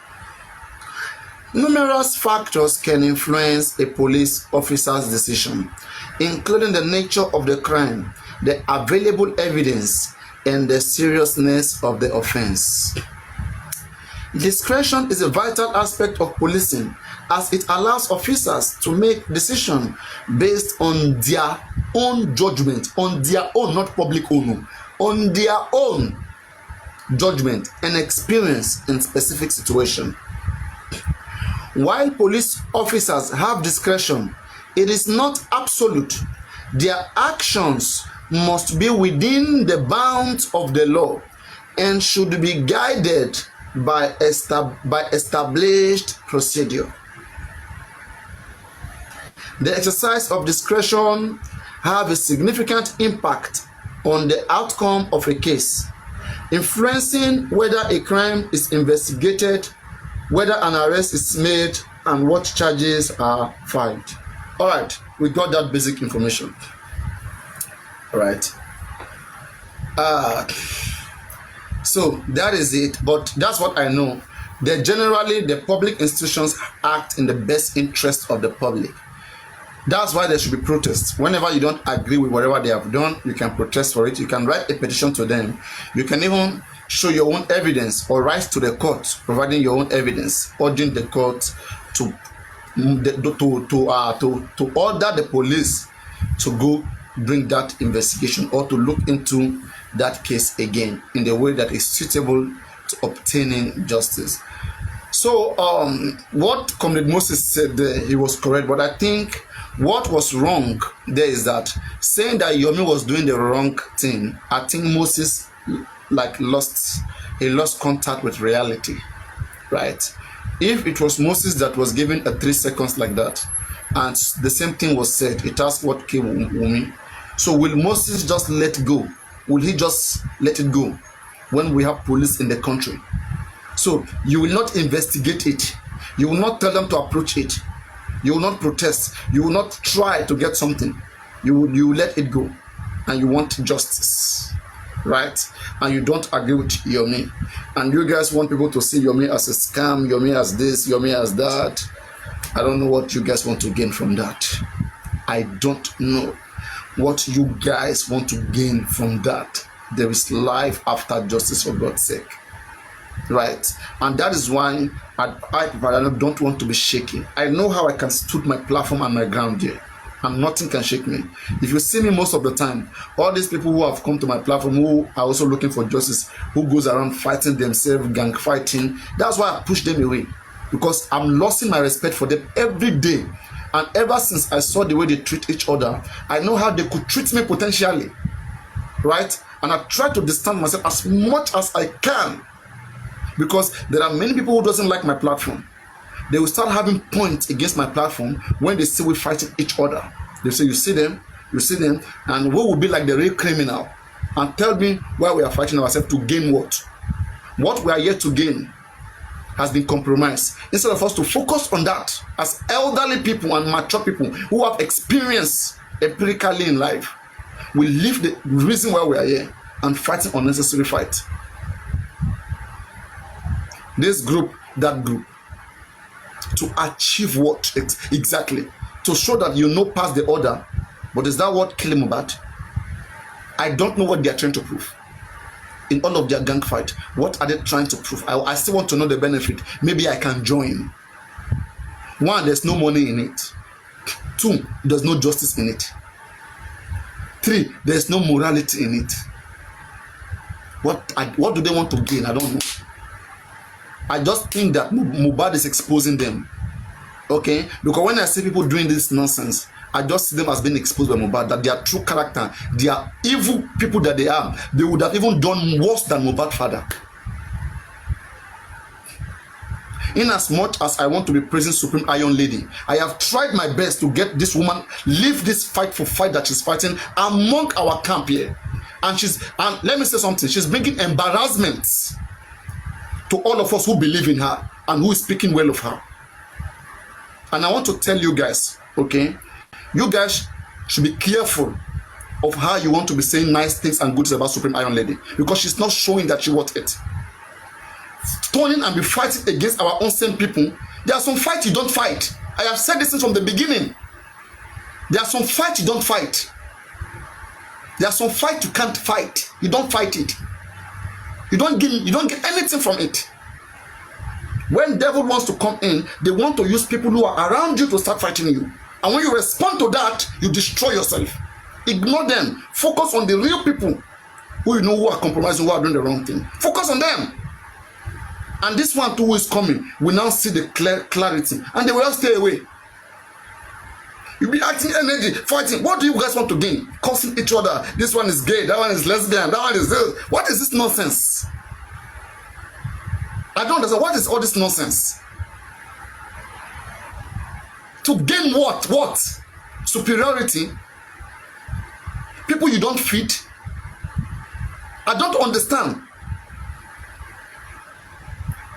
[SPEAKER 2] Numerous factors can influence a police officer's decision, including the nature of the crime, the available evidence, and the seriousness of the offense. Discretion is a vital aspect of policing, as it allows officers to make decisions based on their own judgment, on their own, not public own, on their own judgment and experience in specific situation. While police officers have discretion, it is not absolute. Their actions must be within the bounds of the law and should be guided by established procedure. The exercise of discretion have a significant impact on the outcome of a case, influencing whether a crime is investigated, whether an arrest is made, and what charges are filed. All right, we got that basic information. All right. So that is it, but that's what I know. That generally the public institutions act in the best interest of the public. That's why there should be protests. Whenever you don't agree with whatever they have done, you can protest for it. You can write a petition to them. You can even show your own evidence or write to the court, providing your own evidence, urging the court to order the police to go bring that investigation or to look into that case again in the way that is suitable to obtaining justice. So what Comrade Moses said there, he was correct, but I think what was wrong there is that saying that Yomi was doing the wrong thing, I think Moses lost contact with reality. right? If it was Moses that was given a 3 seconds like that, and the same thing was said, it asked what came Wumi. So will Moses just let go? Will he just let it go when we have police in the country? So you will not investigate it. You will not tell them to approach it. You will not protest. You will not try to get something. You will let it go, and you want justice, right? And you don't agree with Yomi, and you guys want people to see Yomi as a scam, Yomi as this, Yomi as that. I don't know what you guys want to gain from that. I don't know what you guys want to gain from that. There is life after justice, for God's sake, right? And that is why I don't want to be shaken. I know how I can stood my platform and my ground here, and nothing can shake me. If you see me most of the time, all these people who have come to my platform, who are also looking for justice, who goes around fighting themselves, gang fighting, that's why I push them away, because I'm losing my respect for them every day. And ever since I saw the way they treat each other, I know how they could treat me potentially, right? And I try to distance myself as much as I can, because there are many people who doesn't like my platform. They will start having points against my platform when they see we fighting each other. They say, you see them, and we will be like the real criminal, and tell me why we are fighting ourselves to gain what? What we are yet to gain has been compromised. Instead of us to focus on that as elderly people and mature people who have experience empirically in life, we leave the reason why we are here and fighting unnecessary fight. This group, that group, to achieve what exactly? To show that you know past the order. But is that what killing Mohbad? I don't know what they are trying to prove. In all of their gang fight, what are they trying to prove? I still want to know the benefit. Maybe I can join. 1, there's no money in it. 2, there's no justice in it. 3, there's no morality in it. What do they want to gain? I don't know. I just think that Mohbad is exposing them. Okay? Because when I see people doing this nonsense, I just see them as being exposed by Mohbad, that their true character, they are evil people that they are. They would have even done worse than Mohbad's father. In as much as I want to be praising Supreme Iron Lady, I have tried my best to get this woman leave this fight that she's fighting among our camp here. And let me say something, she's bringing embarrassment to all of us who believe in her and who is speaking well of her. And I want to tell you guys, okay, you guys should be careful of how you want to be saying nice things and good things about Supreme Iron Lady, because she's not showing that she wants it. Turning and be fighting against our own same people. There are some fights you don't fight. I have said this since from the beginning. There are some fights you don't fight. There are some fights you can't fight. You don't fight it. You don't get anything from it. When devil wants to come in, they want to use people who are around you to start fighting you. And when you respond to that, you destroy yourself. Ignore them. Focus on the real people who you know who are compromising, who are doing the wrong thing. Focus on them. And this one too who is coming will now see the clarity, and they will all stay away. You'll be acting energy, fighting. What do you guys want to gain? Cursing each other. This one is gay, that one is lesbian, that one is this. What is this nonsense? I don't understand. What is all this nonsense? To gain what? What? Superiority? People you don't feed? I don't understand.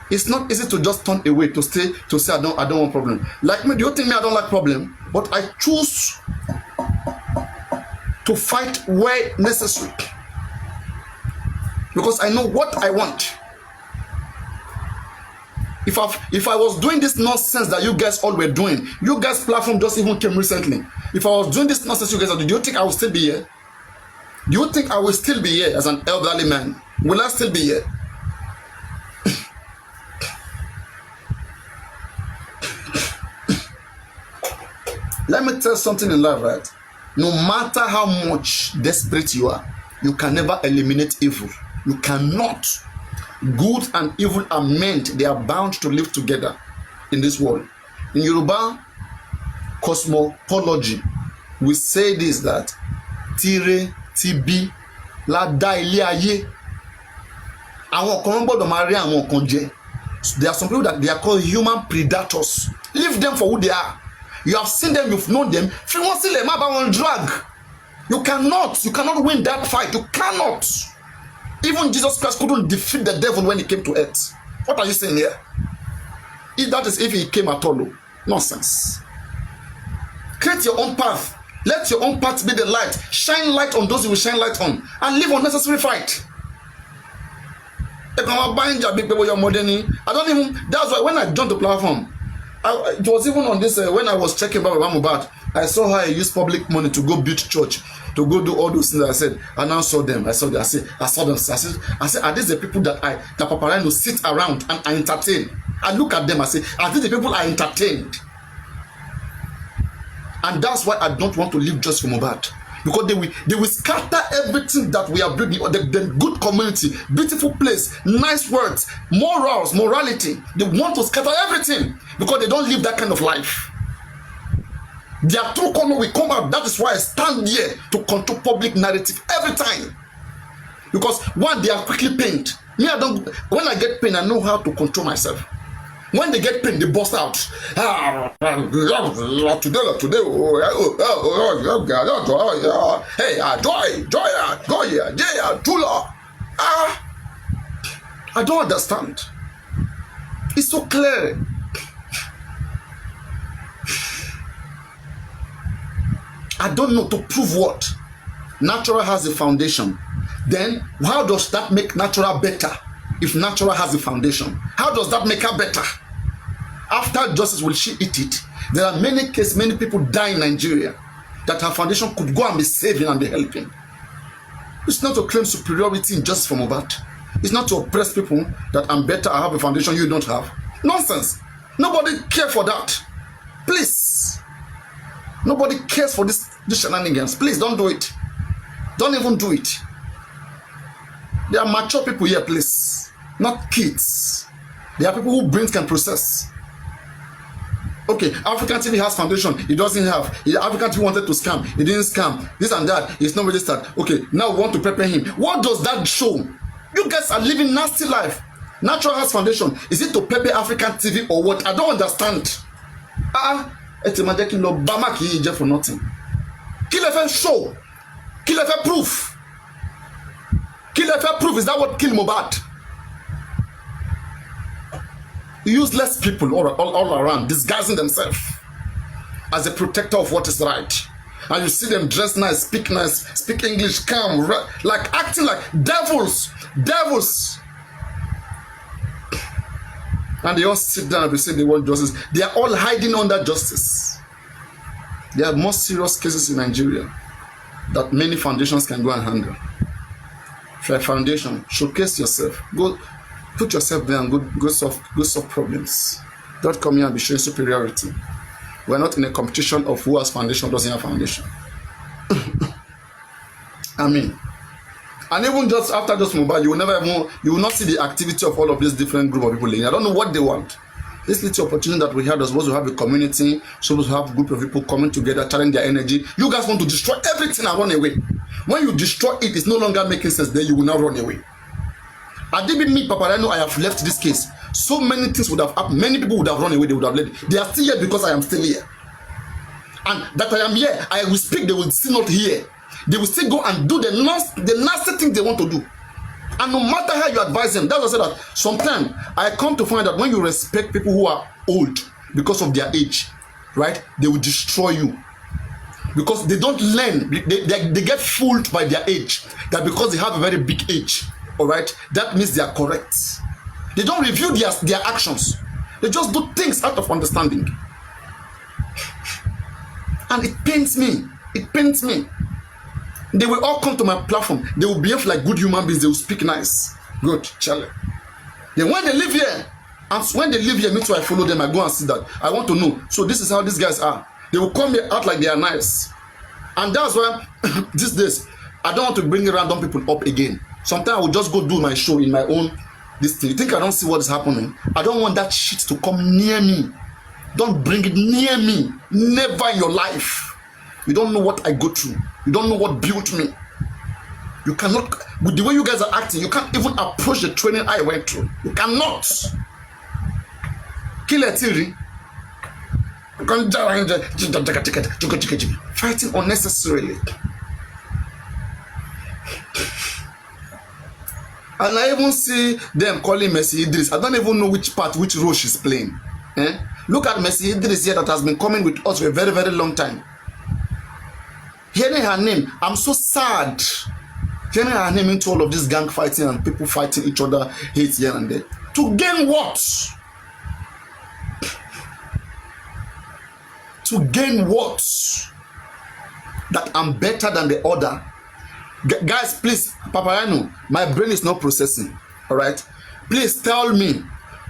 [SPEAKER 2] It's not easy to just turn away, to say I don't want problem. Like me, do you think me I don't like problem? But I choose to fight where necessary, because I know what I want. If I was doing this nonsense that you guys all were doing, you guys' platform just even came recently. If I was doing this nonsense you guys are doing, do you think I will still be here? Do you think I will still be here as an elderly man? Will I still be here? Let me tell something in life, right? No matter how much desperate you are, you can never eliminate evil. You cannot. Good and evil are meant, they are bound to live together in this world. In Yoruba cosmology, we say this, that tire tibi la da ile aye. Àwọn kan gbọ́dọ̀ máa rí àwọn kan jẹ. There are some people that they are called human predators. Leave them for who they are. You have seen them, you've known them. If you want to see them about one drug, you cannot win that fight. You cannot. Even Jesus Christ couldn't defeat the devil when he came to earth. What are you saying here? That is if he came at all. Nonsense. Create your own path. Let your own path be the light. Shine light on those you will shine light on. And leave unnecessary fight. I don't even, that's why when I joined the platform, it was even on this, when I was checking about Mohbad, I saw how I used public money to go build church, to go do all those things. I said, and I saw them. I saw them. I said, are these the people that Papariano sit around and I entertain? I look at them. I say, are these the people I entertained? And that's why I don't want to live just for Mohbad, because they will scatter everything that we are building. The good community, beautiful place, nice words, morals, morality. They want to scatter everything because they don't live that kind of life. Their true color will come out. That is why I stand here to control public narrative every time. Because one, they are quickly pained. Me, I don't. When I get pain, I know how to control myself. When they get pain, they burst out. Today, hey, joy, Tula. I don't understand. It's so clear. I don't know to prove what. Natural has a foundation. Then how does that make natural better? If natural has a foundation, how does that make her better? After justice, will she eat it? There are many cases, many people die in Nigeria that her foundation could go and be saving and be helping. It's not to claim superiority in justice for Mohbad. It's not to oppress people that I'm better, I have a foundation you don't have. Nonsense. Nobody cares for that. Please. Nobody cares for this shenanigans. Please don't do it. Don't even do it. There are mature people here, please. Not kids. There are people who brains can process. Okay, African TV has foundation. It doesn't have. African TV wanted to scam. It didn't scam. This and that. It's not registered. Okay, now we want to prepare him. What does that show? You guys are living nasty life. Natural has foundation. Is it to prepare African TV or what? I don't understand. It's imagine no Bama ki for nothing. Kill a show. Kill a proof. Kill a proof. Is that what kill Mohbad? Useless people all around, disguising themselves as a protector of what is right. And you see them dress nice, speak English, calm, like acting like devils. And they all sit down and say they want justice. They are all hiding under justice. There are more serious cases in Nigeria that many foundations can go and handle. For a foundation, showcase yourself. Go put yourself there and go solve problems. Don't come here and be showing superiority. We're not in a competition of who has foundation or doesn't have foundation. I mean, and even just after just Mohbad, you will not see the activity of all of these different group of people. I don't know what they want. This little opportunity that we had was supposed to have a community, supposed to have a group of people coming together, challenge their energy. You guys want to destroy everything and run away. When you destroy it, it's no longer making sense. Then you will now run away. I didn't meet Papariano. I have left this case. So many things would have happened. Many people would have run away. They would have left. They are still here because I am still here. And that I am here, I will speak. They will still not hear. They will still go and do the nasty thing they want to do. And no matter how you advise them, that's why I said that sometimes I come to find that when you respect people who are old because of their age, right, they will destroy you. Because they don't learn. They get fooled by their age. That because they have a very big age, all right, that means they are correct. They don't review their actions. They just do things out of understanding. And it pains me. It pains me. They will all come to my platform. They will behave like good human beings. They will speak nice. Good, Charlie. Then when they live here, and when they live here, me too, I follow them. I go and see that. I want to know. So this is how these guys are. They will come here out like they are nice. And that's why these days, I don't want to bring random people up again. Sometimes I will just go do my show in my own this thing. You think I don't see what is happening? I don't want that shit to come near me. Don't bring it near me. Never in your life. You don't know what I go through. You don't know what built me. You cannot, with the way you guys are acting, you can't even approach the training I went through. You cannot. Kill a theory. Fighting unnecessarily. And I even see them calling Mercy Idris. I don't even know which role she's playing. Look at Mercy Idris here that has been coming with us for a very, very long time. Hearing her name, I'm so sad. Hearing her name into all of this gang fighting and people fighting each other, hate here and there. To gain what? To gain what? That I'm better than the other. Guys, please, Papariano, my brain is not processing. All right? Please tell me,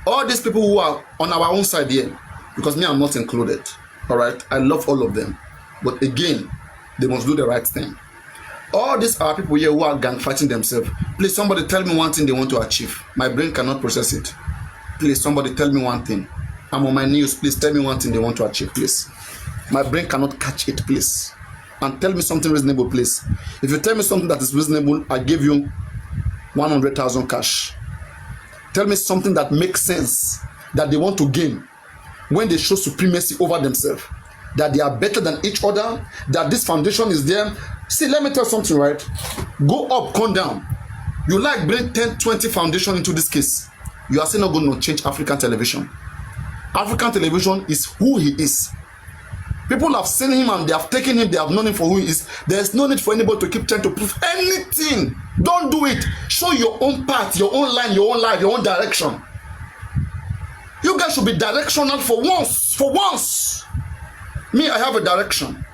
[SPEAKER 2] all these people who are on our own side here, because me, I'm not included. All right? I love all of them. But again, they must do the right thing. All these are people here who are gang fighting themselves. Please, somebody tell me one thing they want to achieve. My brain cannot process it. Please, somebody tell me one thing. I'm on my knees. Please tell me one thing they want to achieve, please. My brain cannot catch it, please. And tell me something reasonable, please. If you tell me something that is reasonable, I give you 100,000 cash. Tell me something that makes sense, that they want to gain when they show supremacy over themselves, that they are better than each other, that this foundation is there. See, let me tell you something, right? Go up, come down. You like bring 10, 20 foundation into this case, you are still not going to change African television. African television is who he is. People have seen him and they have taken him, they have known him for who he is. There's no need for anybody to keep trying to prove anything. Don't do it. Show your own path, your own line, your own life, your own direction. You guys should be directional for once. For once. Me, I have a direction.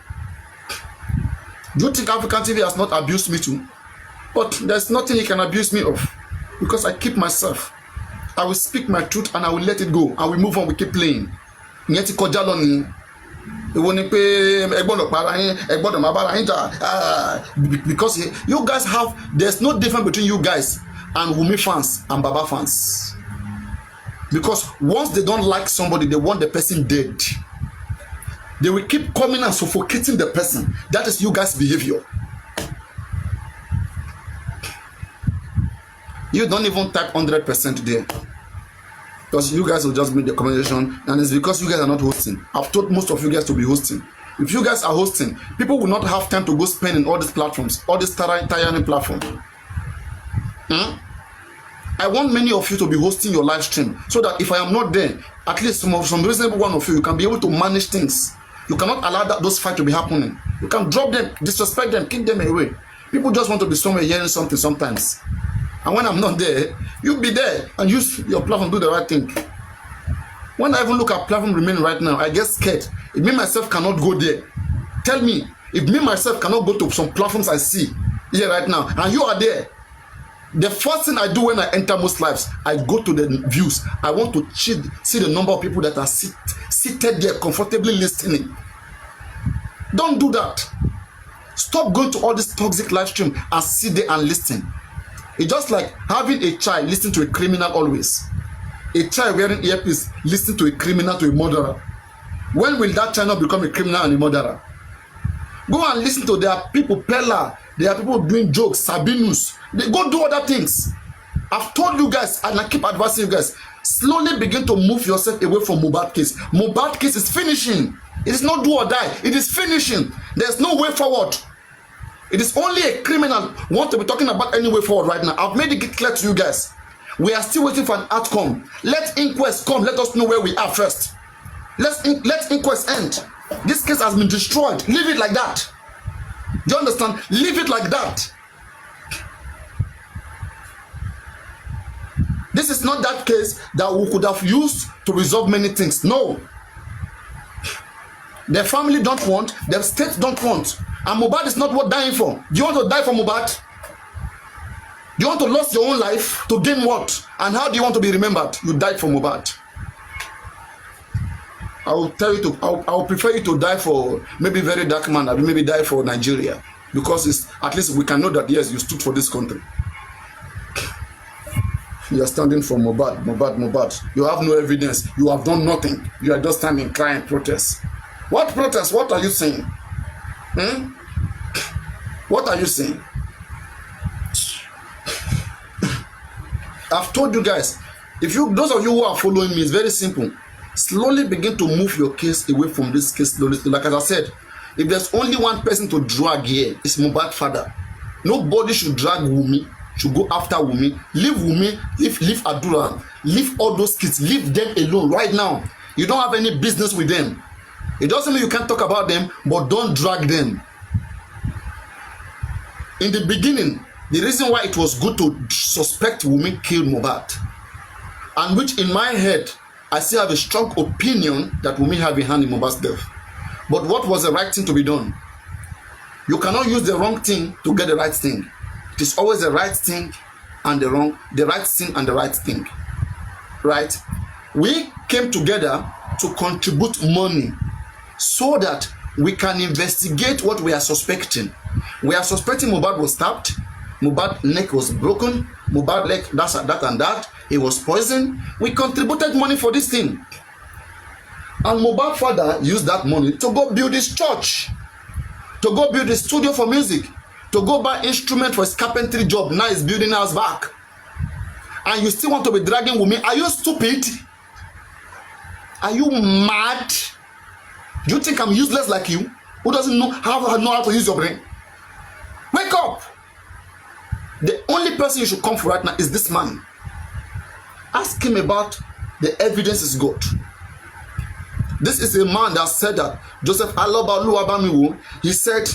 [SPEAKER 2] Do you think African TV has not abused me too? But there's nothing he can abuse me of. Because I keep myself. I will speak my truth and I will let it go. And we move on, we keep playing. Because you guys have, there's no difference between you guys and Wumi fans and Baba fans. Because once they don't like somebody, they want the person dead. They will keep coming and suffocating the person. That is you guys' behavior. You don't even type 100% there. Because you guys will just make the conversation, and it's because you guys are not hosting. I've told most of you guys to be hosting. If you guys are hosting, people will not have time to go spend in all these platforms, all these tyranny platforms. I want many of you to be hosting your live stream so that if I am not there, at least some reasonable one of you can be able to manage things. You cannot allow those fights to be happening. You can drop them, disrespect them, kick them away. People just want to be somewhere hearing something sometimes. And when I'm not there, you be there and use your platform, do the right thing. When I even look at platform remain right now, I get scared. If me myself cannot go there, tell me, if me myself cannot go to some platforms I see here right now, and you are there, the first thing I do when I enter most lives, I go to the views. I want to see the number of people that are seated there comfortably listening. Don't do that. Stop going to all this toxic live stream and sit there and listen. It's just like having a child listen to a criminal always. A child wearing earpiece listen to a criminal, to a murderer. When will that child not become a criminal and a murderer? Go and listen to their people, Pella. There are people doing jokes, Sabinus. They go do other things. I've told you guys, and I keep advising you guys, slowly begin to move yourself away from Mohbad case. Mohbad case is finishing. It is not do or die. It is finishing. There's no way forward. It is only a criminal want to be talking about any way forward right now. I've made it clear to you guys. We are still waiting for an outcome. Let inquest come. Let us know where we are first. Let inquest end. This case has been destroyed. Leave it like that. Do you understand? Leave it like that. This is not that case that we could have used to resolve many things. No. The family don't want. The state don't want. And Mohbad is not worth dying for. Do you want to die for Mohbad? Do you want to lose your own life to gain what? And how do you want to be remembered? You died for Mohbad. I will tell you to. I will prefer you to die for maybe very dark man, or maybe die for Nigeria, because it's at least we can know that yes, you stood for this country. You are standing for Mohbad, Mohbad. You have no evidence. You have done nothing. You are just standing, crying, protest. What protest? What are you saying? What are you saying? I've told you guys, those of you who are following me, it's very simple. slowly begin to move your case away from this case slowly. Like as I said, if there's only one person to drag here, it's Mohbad father. Nobody should drag Wunmi, should go after Wunmi. Leave Wunmi, leave Adura, leave all those kids, leave them alone right now. You don't have any business with them. It doesn't mean you can't talk about them, but don't drag them. In the beginning, the reason why it was good to suspect Wunmi killed Mohbad, and which in my head, I still have a strong opinion that Wunmi have a hand in Mohbad's death. But what was the right thing to be done? You cannot use the wrong thing to get the right thing. It is always the right thing and the right thing and the right thing. Right? We came together to contribute money so that we can investigate what we are suspecting. We are suspecting Mohbad was stabbed, Mohbad's neck was broken, Mohbad leg, that and that, he was poisoned. We contributed money for this thing. And Mohbad's father used that money to go build his church, to go build a studio for music, to go buy instrument for his carpentry job. Now he's building house back. And you still want to be dragging Wunmi? Are you stupid? Are you mad? Do you think I'm useless like you? Who doesn't know how to use your brain? Wake up! The only person you should come for right now is this man. Ask him about the evidence he's got. This is a man that said that Joseph Aloba, he said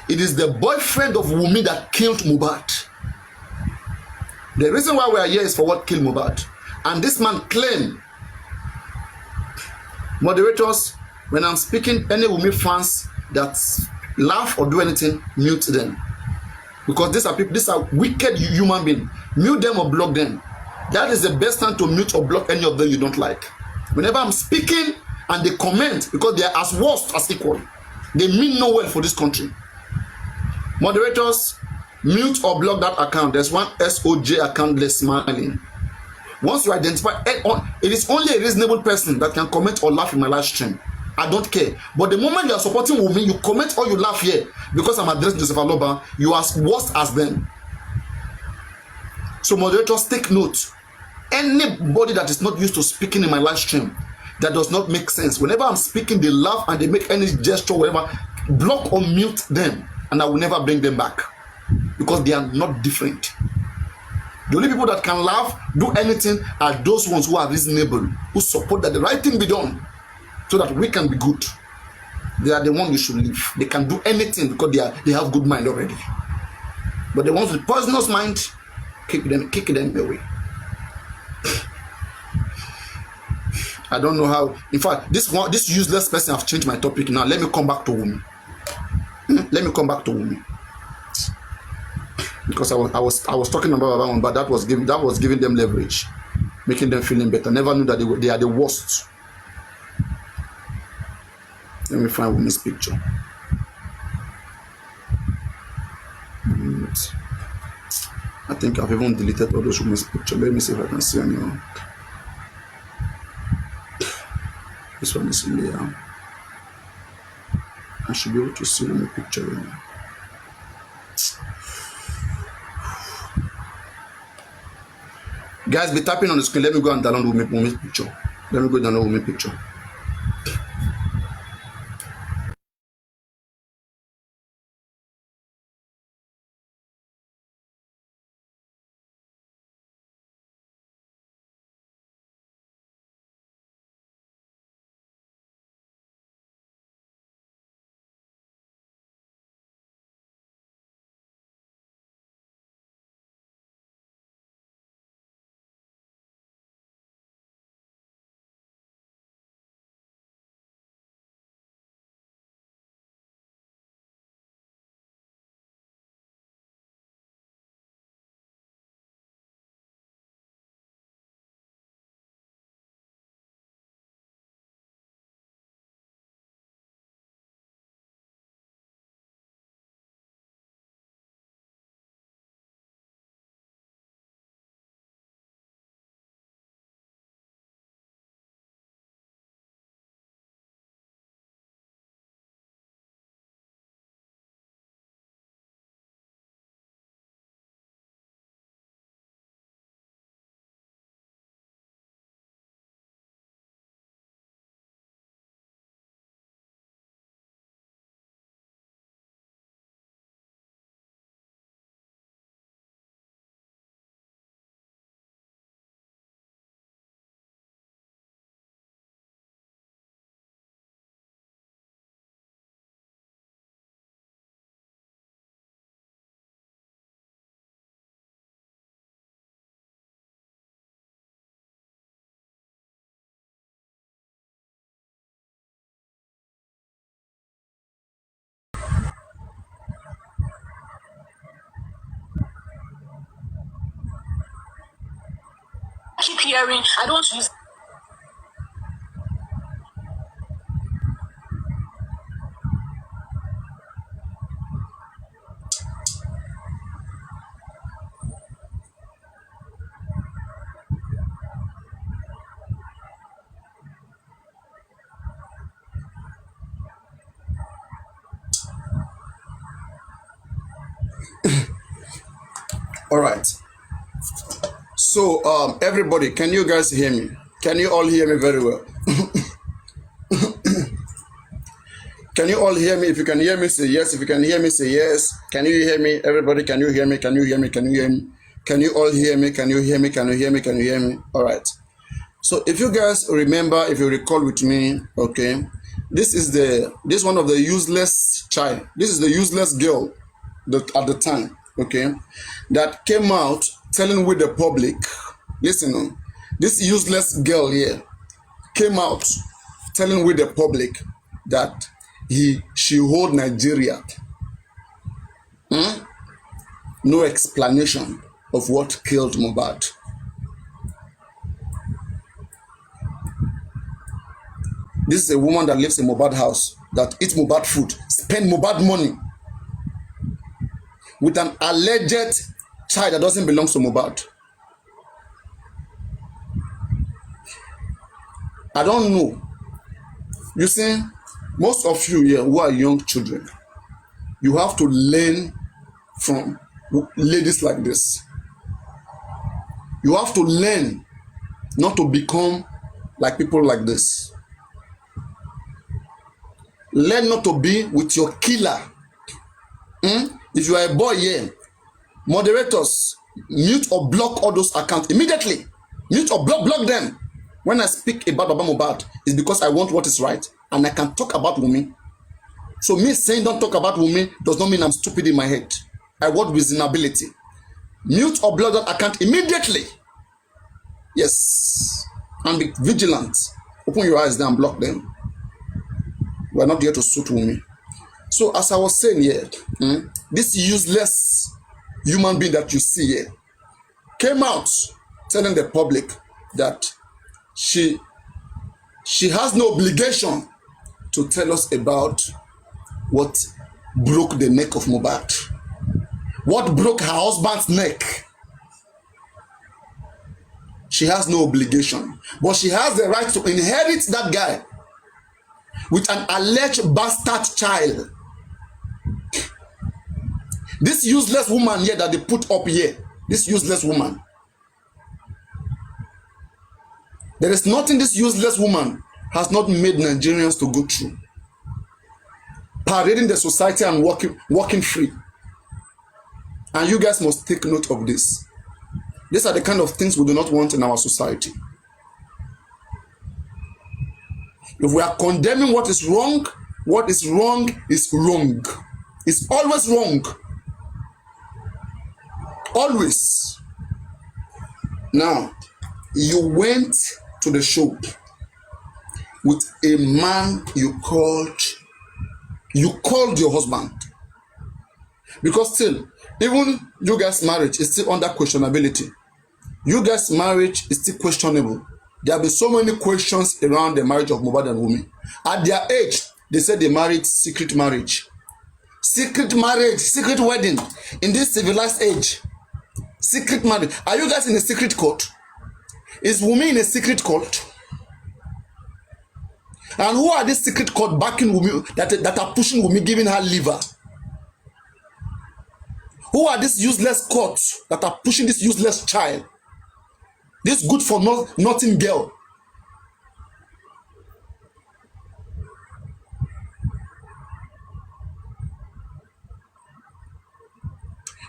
[SPEAKER 2] it is the boyfriend of Wunmi that killed Mohbad. The reason why we are here is for what killed Mohbad. And this man claimed, moderators, when I'm speaking, any Wunmi fans that laugh or do anything, mute them. Because these are people, these are wicked human beings. Mute them or block them. That is the best time to mute or block any of them you don't like. Whenever I'm speaking and they comment, because they are as worst as equal, they mean no well for this country. Moderators, mute or block that account. There's one SOJ account less smiling. Once you identify, it is only a reasonable person that can comment or laugh in my live stream. I don't care. But the moment you are supporting Wunmi, you comment or you laugh here because I'm addressing Joseph Aloba, you are worse as them. So moderators, take note. Anybody that is not used to speaking in my live stream, that does not make sense. Whenever I'm speaking, they laugh and they make any gesture, whatever, block or mute them, and I will never bring them back because they are not different. The only people that can laugh, do anything, are those ones who are reasonable, who support that the right thing be done so that we can be good. They are the ones you should leave. They can do anything because they have good mind already. But the ones with poisonous mind, kick them away. I don't know how. In fact, this useless person have changed my topic now. Let me come back to Wunmi. Let me come back to Wunmi. Because I was talking about that one, but that was giving them leverage, making them feeling better. Never knew that they are the worst. Let me find Wunmi's picture. I think I've even deleted all those Wunmi's picture. Let me see if I can see anyone. This one is in there. I should be able to see Wunmi's picture. Guys, be tapping on the screen. Let me go and download Wunmi's picture. Let me go download Wunmi's picture.
[SPEAKER 1] keep hearing, I don't want to use.
[SPEAKER 2] All right. So, everybody, can you guys hear me? Can you all hear me very well? Can you all hear me? If you can hear me, say yes. If you can hear me, say yes. Can you hear me? Everybody, can you hear me? Can you hear me? Can you hear me? Can you all hear me? Can you hear me? Can you hear me? Can you hear me? All right. So, if you guys remember, if you recall with me, okay, this one of the useless child. This is the useless girl that at the time, okay, that came out telling with the public, listen, this useless girl here came out telling with the public that she hold Nigeria. No explanation of what killed Mohbad. This is a woman that lives in Mohbad house, that eats Mohbad food, spend Mohbad money with an alleged child that doesn't belong to Mohbad. I don't know. You see, most of you here who are young children, you have to learn from ladies like this. You have to learn not to become like people like this. Learn not to be with your killer. If you are a boy here, moderators, mute or block all those accounts immediately. Mute or block them. When I speak about Baba Mohbad, it's because I want what is right and I can talk about Wunmi. So me saying don't talk about Wunmi does not mean I'm stupid in my head. I want reasonability. Mute or block that account immediately. Yes. And be vigilant. Open your eyes there and block them. We are not here to suit Wunmi. So as I was saying here, this useless human being that you see here came out telling the public that she has no obligation to tell us about what broke the neck of Mohbad. What broke her husband's neck. She has no obligation. But she has the right to inherit that guy with an alleged bastard child. This useless woman here that they put up here, this useless woman, there is nothing this useless woman has not made Nigerians to go through. Parading the society and walking free. And you guys must take note of this. These are the kind of things we do not want in our society. If we are condemning what is wrong is wrong. It's always wrong. Always. Now, you went to the show with a man you called your husband. Because still, even you guys' marriage is still under questionability. You guys' marriage is still questionable. There have been so many questions around the marriage of Mohbad and Wunmi. At their age, they said they married secret marriage. Secret marriage, secret wedding. In this civilized age, secret marriage. Are you guys in a secret court? Is Wunmi in a secret court? And who are this secret court backing Wunmi that are pushing Wunmi, giving her liver? Who are these useless courts that are pushing this useless child? This good for nothing girl.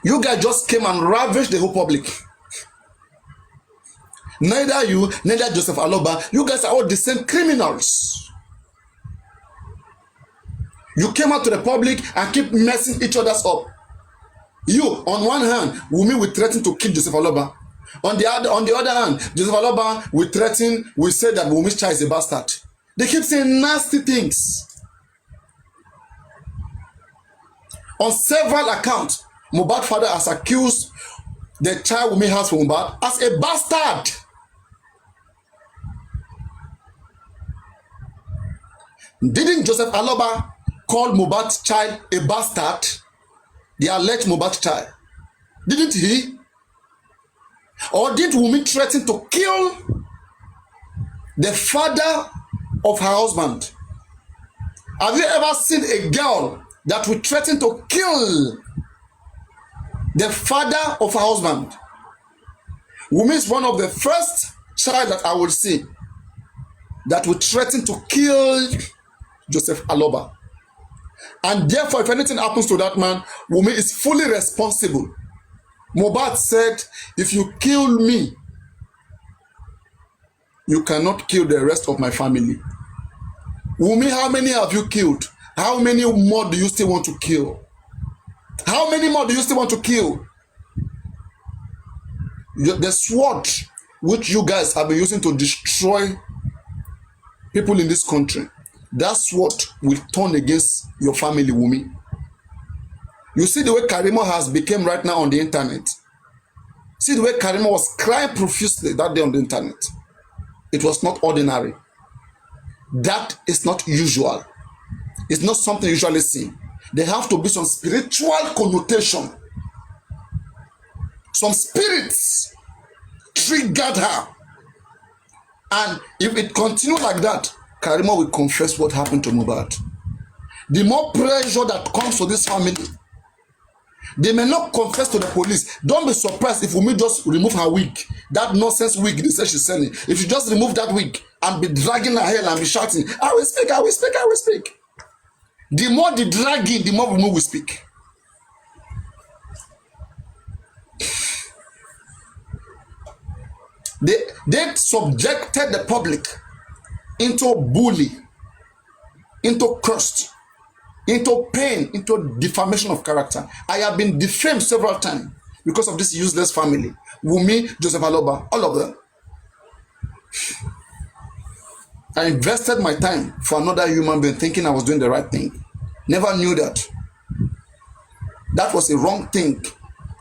[SPEAKER 2] You guys just came and ravaged the whole public. Neither you, neither Joseph Aloba, you guys are all the same criminals. You came out to the public and keep messing each other's up. You, on one hand, Wunmi will threaten to kill Joseph Aloba. On the other hand, Joseph Aloba will say that Wunmi's child is a bastard. They keep saying nasty things. On several accounts, Mohbad's father has accused the child Wunmi has from Mohbad as a bastard. Didn't Joseph Aloba call Mohbad's child a bastard? The alleged Mohbad child. Didn't he? Or did Wunmi threaten to kill the father of her husband? Have you ever seen a girl that will threaten to kill the father of her husband? Wunmi is one of the first child that I will see that will threaten to kill Joseph Aloba. And therefore, if anything happens to that man, Wunmi is fully responsible. Mohbad said, if you kill me, you cannot kill the rest of my family. Wunmi, how many have you killed? How many more do you still want to kill? How many more do you still want to kill? The sword which you guys have been using to destroy people in this country, that sword will turn against your family, Wunmi. You see the way Karimo has become right now on the internet. See the way Karimo was crying profusely that day on the internet. It was not ordinary. That is not usual. It's not something usually seen. There have to be some spiritual connotation. Some spirits triggered her. And if it continues like that, Karimo will confess what happened to Mohbad. The more pressure that comes to this family, they may not confess to the police. Don't be surprised if Wunmi just remove her wig. That nonsense wig they say she's selling. If you just remove that wig and be dragging her hair and be shouting, I will speak, I will speak, I will speak. The more the dragging, the more Wunmi will speak. They subjected the public into bully, into curse, into pain, into defamation of character. I have been defamed several times because of this useless family. Wunmi, Joseph Aloba, all of them. I invested my time for another human being thinking I was doing the right thing. Never knew that. That was a wrong thing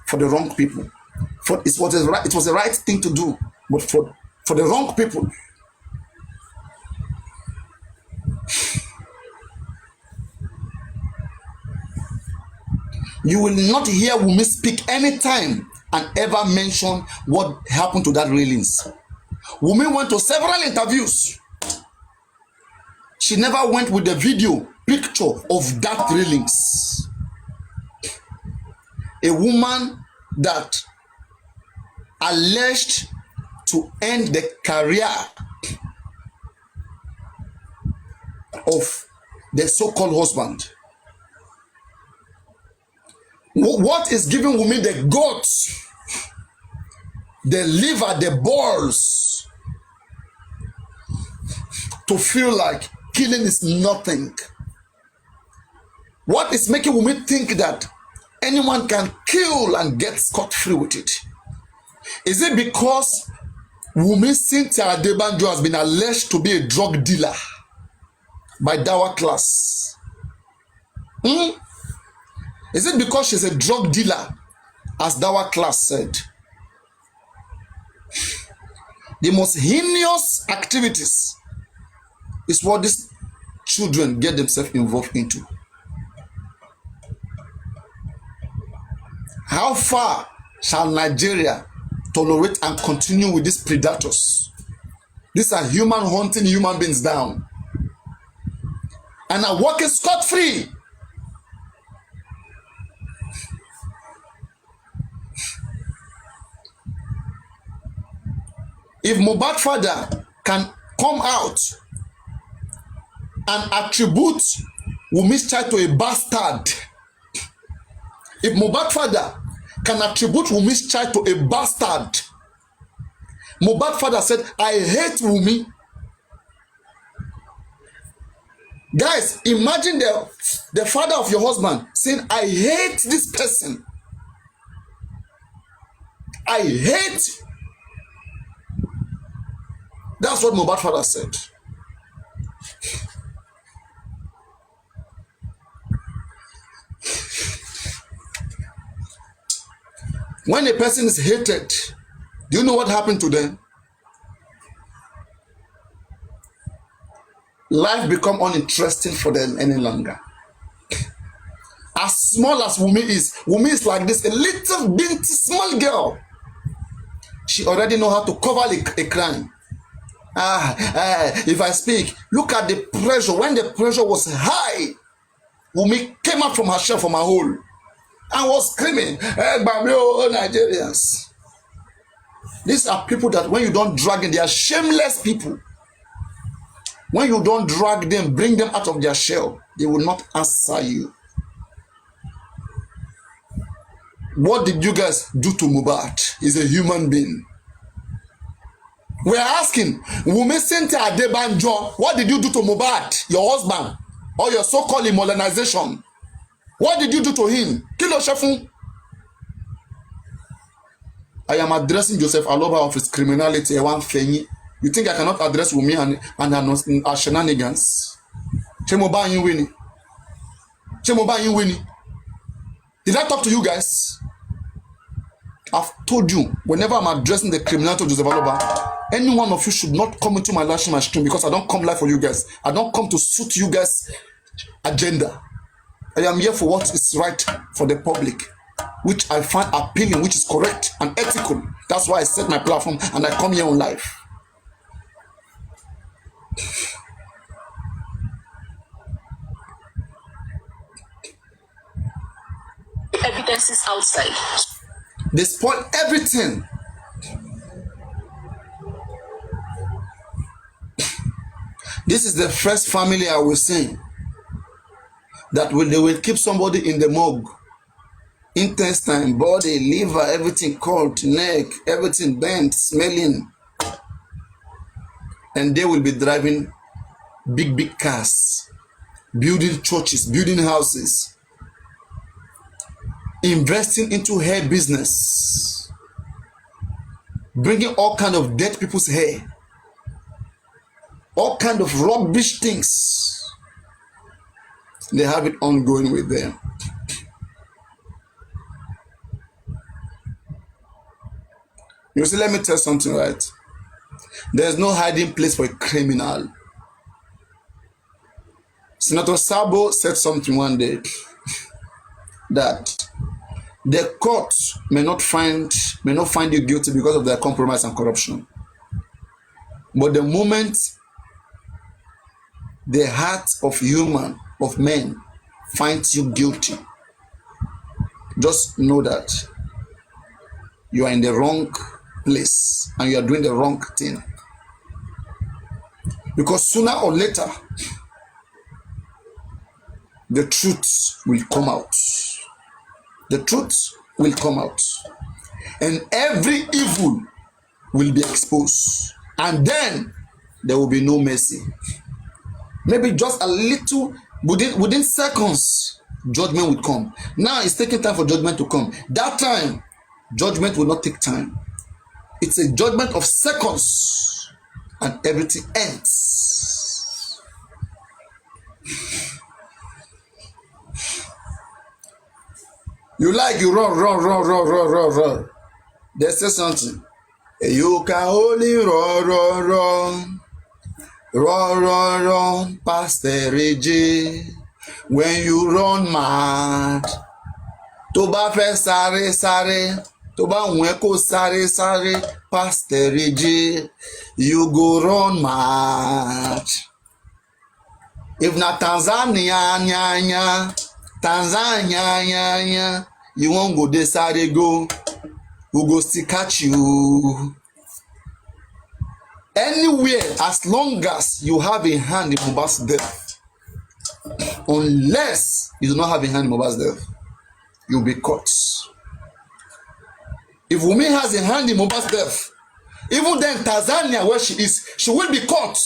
[SPEAKER 2] for the wrong people. It was the right thing to do, but for the wrong people. You will not hear Wunmi speak anytime and ever mention what happened to that railings. Wunmi went to several interviews. She never went with the video picture of that railings. A woman that alleged to end the career of the so-called husband. What is giving Wunmi the guts, the liver, the balls to feel like killing is nothing? What is making Wunmi think that anyone can kill and get scot-free with it? Is it because Wunmi Cynthia Adebanjo has been alleged to be a drug dealer by Dawa class? Is it because she's a drug dealer, as Dawa class said? The most heinous activities is what these children get themselves involved into. How far shall Nigeria tolerate and continue with these predators? These are human hunting human beings down and are walking scot-free. If Mohbad father can come out and attribute Wunmi's child to a bastard, if Mohbad father can attribute Wunmi's child to a bastard, Mohbad father said, I hate Wunmi. Guys, imagine the father of your husband saying, I hate this person. I hate. That's what Mohbad father said. When a person is hated, do you know what happened to them? life become uninteresting for them any longer. As small as Wumi is like this, a little bit small girl. She already know how to cover a crime. If I speak, look at the pressure. When the pressure was high, Wumi came out from her shell, from her hole, and was screaming, Nigerians. These are people that when you don't drag them, they are shameless people. When you don't drag them, bring them out of their shell, they will not answer you. What did you guys do to Mohbad? He's a human being. We're asking, Wumi Cynthia Adebanjo, what did you do to Mohbad, your husband, or your so-called modernization? What did you do to him? Kilo Shefun. I am addressing Joseph Aloba of his criminality. You think I cannot address Wumi and her shenanigans? Chemoba you winning. Chemoba you winning. Did I talk to you guys? I've told you, whenever I'm addressing the criminality of Joseph Aloba, any one of you should not come into my live stream because I don't come live for you guys. I don't come to suit you guys' agenda. I am here for what is right for the public, which I find appealing, which is correct and ethical. That's why I set my platform and I come here on live.
[SPEAKER 1] Evidence is outside.
[SPEAKER 2] They spoil everything. This is the first family I will see that they will keep somebody in the morgue. Intestine, body, liver, everything cold, neck, everything bent, smelling. And they will be driving big cars, building churches, building houses, investing into hair business, bringing all kind of dead people's hair, all kind of rubbish things. They have it ongoing with them. You see, let me tell you something, right? There's no hiding place for a criminal. Senator Sabo said something one day that the court may not find you guilty because of their compromise and corruption. But the moment the heart of men finds you guilty, just know that you are in the wrong place and you are doing the wrong thing. Because sooner or later, the truth will come out. The truth will come out. And every evil will be exposed. And then there will be no mercy. Maybe just a little, within seconds, judgment will come. Now it's taking time for judgment to come. That time, judgment will not take time. It's a judgment of seconds and everything ends. You run. They say something. You can only run past the ridge. When you run mad, tó bá fẹ́ sáré, tó bá wùn kó sáré past the ridge, you go run mad. If na Tanzania, you won't go there, sáré go, we go still catch you. Anywhere, as long as you have a hand in Mohbad's death, unless you do not have a hand in Mohbad's death, you'll be caught. If Wumi has a hand in Mohbad's death, even then Tanzania where she is, she will be caught.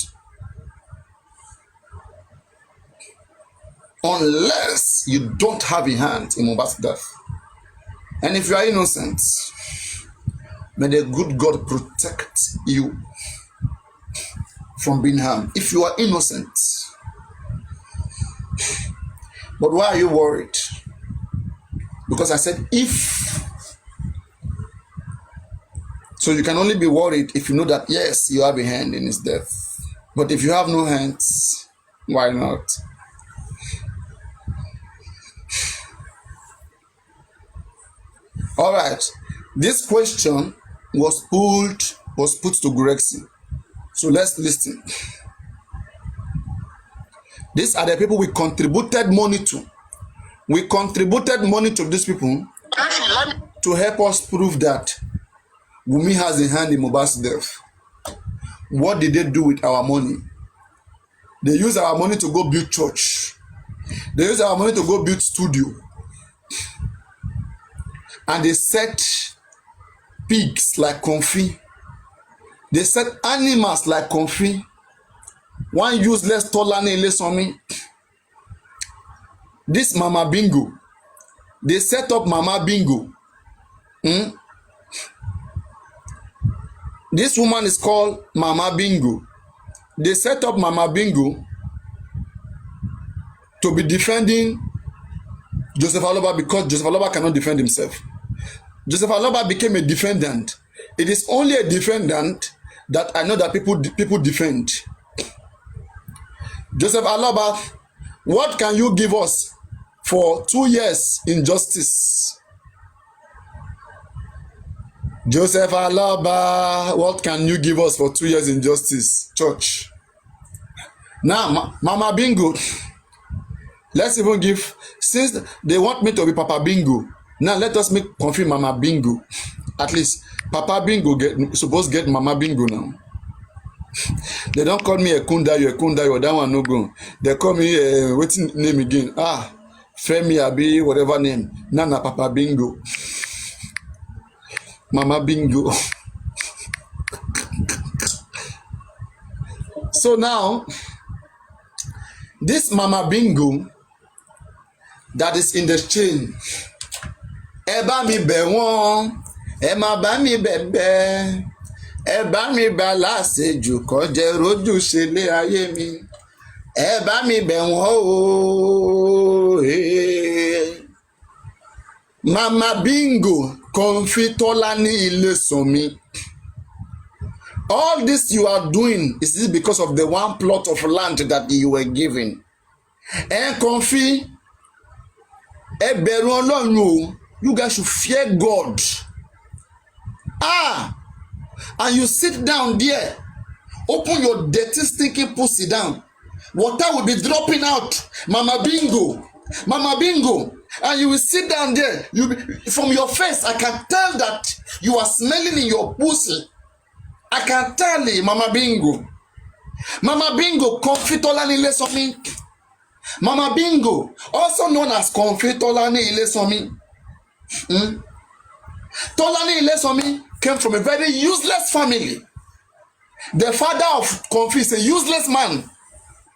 [SPEAKER 2] Unless you don't have a hand in Mohbad's death. And if you are innocent, may the good God protect you from being harmed. If you are innocent. But why are you worried? Because I said if. So you can only be worried if you know that yes, you have a hand in his death. But if you have no hands, Why not? All right. This question was put to Grexy. So let's listen. These are the people we contributed money to. We contributed money to these people to help us prove that Wunmi has a hand in Mohbad's death. What did they do with our money? They use our money to go build church. They use our money to go build studio. And they set pigs like comfy. They set animals like comfy. One useless Tolani Ilesanmi. This Mama Bingo. They set up Mama Bingo. This woman is called Mama Bingo. They set up Mama Bingo to be defending Joseph Aloba because Joseph Aloba cannot defend himself. Joseph Aloba became a defendant. It is only a defendant that I know that people defend. Joseph Aloba, what can you give us for 2 years in justice? Joseph Aloba, what can you give us for 2 years in justice? Church. Now, Mama Bingo, let's even give, since they want me to be Papa Bingo, now let us make confirm Mama Bingo. At least Papa Bingo supposed get Mama Bingo now. They don't call me a Kundayo, that one no go. They call me what's name again? Femi Abi, whatever name. Nana Papa Bingo. Mama Bingo. So now, this Mama Bingo that is in the chain. Ẹ bá mi bẹ̀ wọ́n, ẹ má bá mi bẹ̀bẹ̀, ẹ bá mi bá láṣejù kọjẹ rójú ṣe lé ayé mi, ẹ bá mi bẹ̀ wọ́n o. Mama Bingo, Tolani Ilesanmi. All this you are doing is this because of the one plot of land that you were given. Comfy, bẹ̀rù Ọlọ́run o. You guys should fear God. And you sit down there, open your dirty, stinking pussy down. Water will be dropping out. Mama Bingo, and you will sit down there. From your face, I can tell that you are smelling in your pussy. I can tell you, Mama Bingo. Mama Bingo, Tolani Ilesanmi. Mama Bingo, also known as Tolani Ilesanmi. Tolani Ilesanmi came from a very useless family. The father of Comfy is a useless man.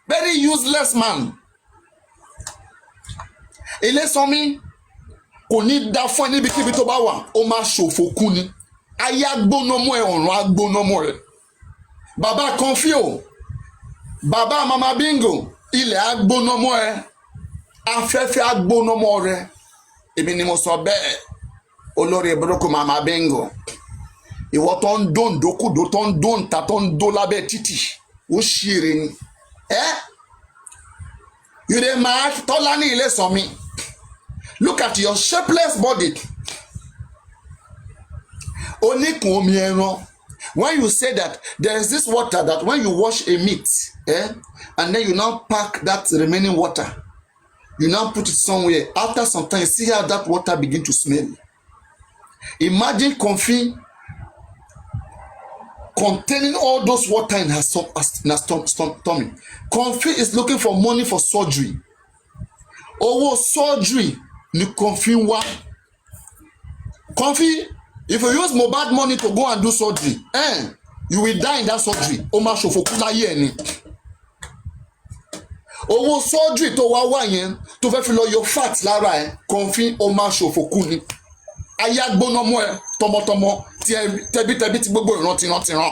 [SPEAKER 2] Very useless man. Ilesanmi kò ní dá fún ẹni bíkíbi tó bá wà, ó máa ṣòfò kú ni. Ayé agbónámọ́ ẹ̀, ọ̀run agbónámọ́ ẹ̀. Bàbá Comfy o, bàbá Mama Bingo, ilẹ̀ agbónámọ́ ẹ̀, afẹ́fẹ́ agbónámọ́ rẹ̀. Èmi ni mo sọ bẹ́ẹ̀, olórí burúkú Mama Bingo. Ìwọ tó ń dó ǹdókùdó, tó ń dó ǹta, tó ń dó lábẹ́ títì, ó ṣìrè ni. You dey mad? Tolani Ilesanmi. Look at your shapeless body. Oníkun omi ẹran. When you say that there is this water that when you wash a meat, and then you now pack that remaining water, you now put it somewhere. After some time, you see how that water begin to smell. Imagine Comfy containing all those water in her stomach. Comfy is looking for money for surgery. Surgery ni Comfy wa. Comfy, if you use Mohbad money to go and do surgery, you will die in that surgery. O ma ṣòfò kú láyé ẹ ni. Surgery tó wá yẹn tó fẹ́ fi lọ yọ fat lára ẹ, Comfy o ma ṣòfò kú ni. Ayé agbónámọ́ ẹ tọmọtọmọ tẹbítẹbí tí gbogbo ìran tìran.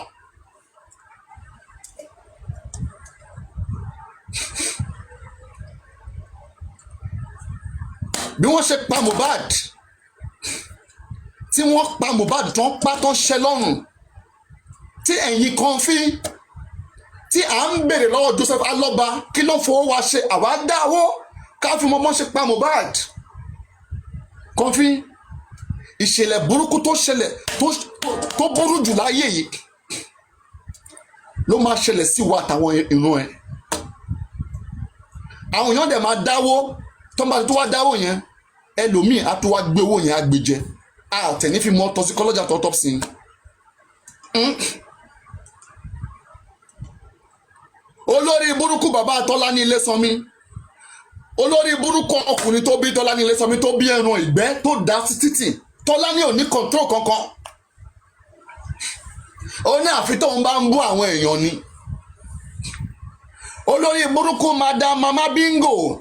[SPEAKER 2] Bí wọ́n ṣe pa Mohbad, tí wọ́n pa Mohbad tó ń pa tó ń ṣe lọ́rùn, tí ẹ̀yin Comfy tí à ń béèrè lọ́wọ́ Joseph Aloba kí ló fowó wa ṣe àwa dáwó ká fi mọ́mọ́ ṣe pa Mohbad. Kọfí ìṣẹ̀lẹ̀ burúkú tó ṣẹlẹ̀ tó burú jù láyé yìí ló máa ṣẹlẹ̀ sí wa àtàwọn ìran ẹ̀. Àwọn èèyàn dẹ̀ máa dáwó tó máa tó wá dáwó yẹn ẹlòmíì á tó wá gbé owó yẹn á gbé jẹ àtẹ̀ní fi mọ́ toxicology àti autopsy. Olórí burúkú bàbá Tọ́lání Ilésanmí, olórí burúkú ọkùnrin tó bí Tọ́lání Ilésanmí tó bí ẹran ìgbẹ́ tó dá sí títì. Tọ́lání ò ní control kankan, ó ní àfi tóun bá ń bú àwọn èèyàn ni. Olórí burúkú madam mama bingo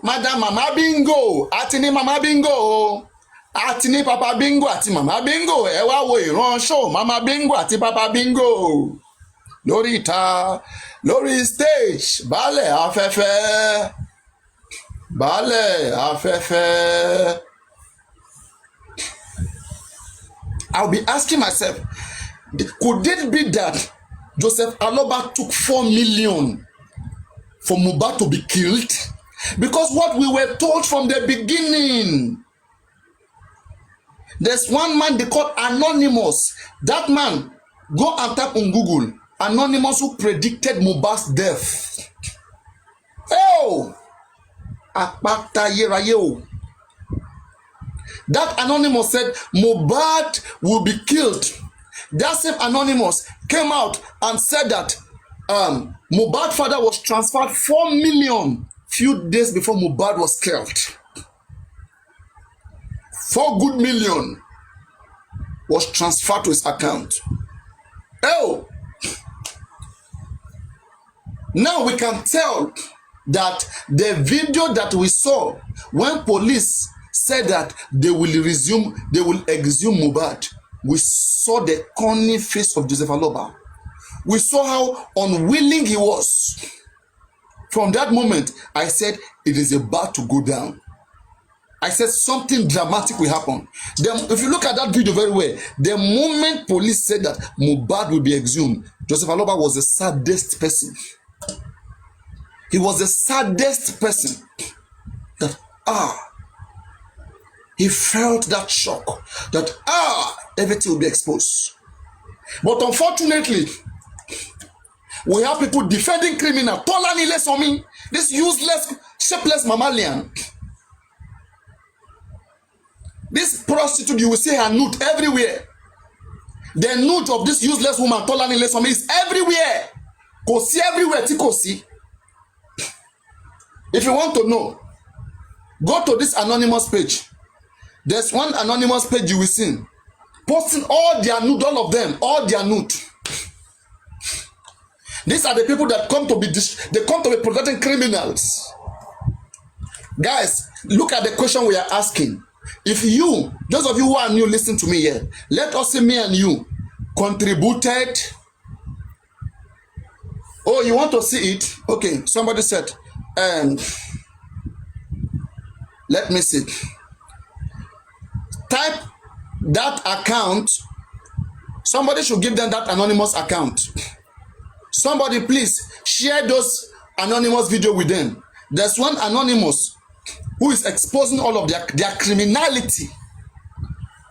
[SPEAKER 2] àti ní mama bingo àti ní papa bingo àti mama bingo. Ẹ wá wo ìránṣọ́ mama bingo àti papa bingo lórí ìta lórí stage. Baálẹ̀ afẹ́fẹ́. I'll be asking myself, could it be that Joseph Aloba took 4 million for Mohbad to be killed? Because what we were told from the beginning, there's one man they call Anonymous. That man, go and type on Google, Anonymous, who predicted Mohbad's death. Oh, apata yeraye o. That Anonymous said Mohbad will be killed. That same Anonymous came out and said that Mohbad's father was transferred 4 million few days before Mohbad was killed. 4 good million was transferred to his account. Oh, now we can tell that the video that we saw when police said that they will exhume Mohbad, we saw the cunning face of Joseph Aloba. We saw how unwilling he was. From that moment, I said, it is about to go down. I said something dramatic will happen. Then, if you look at that video very well, the moment police said that Mohbad will be exhumed, Joseph Aloba was the saddest person. He was the saddest person. That, he felt that shock. That, everything will be exposed. But unfortunately, we have people defending criminal. Tọ́lání Ilésanmí, this useless, shapeless mammalian. This prostitute, you will see her nude everywhere. The nude of this useless woman, Tọ́lání Ilésanmí, is everywhere. Kò sí everywhere tí kò sí. If you want to know, go to this anonymous page. There's one anonymous page you will see. Posting all their nude, all of them, all their nude. These are the people that come to be protecting criminals. Guys, look at the question we are asking. If you, those of you who are new, listen to me here. Let us say me and you contributed. Oh, you want to see it? Okay, somebody said, let me see. Type that account. Somebody should give them that anonymous account. Somebody please share those anonymous video with them. There's one anonymous who is exposing all of their criminality.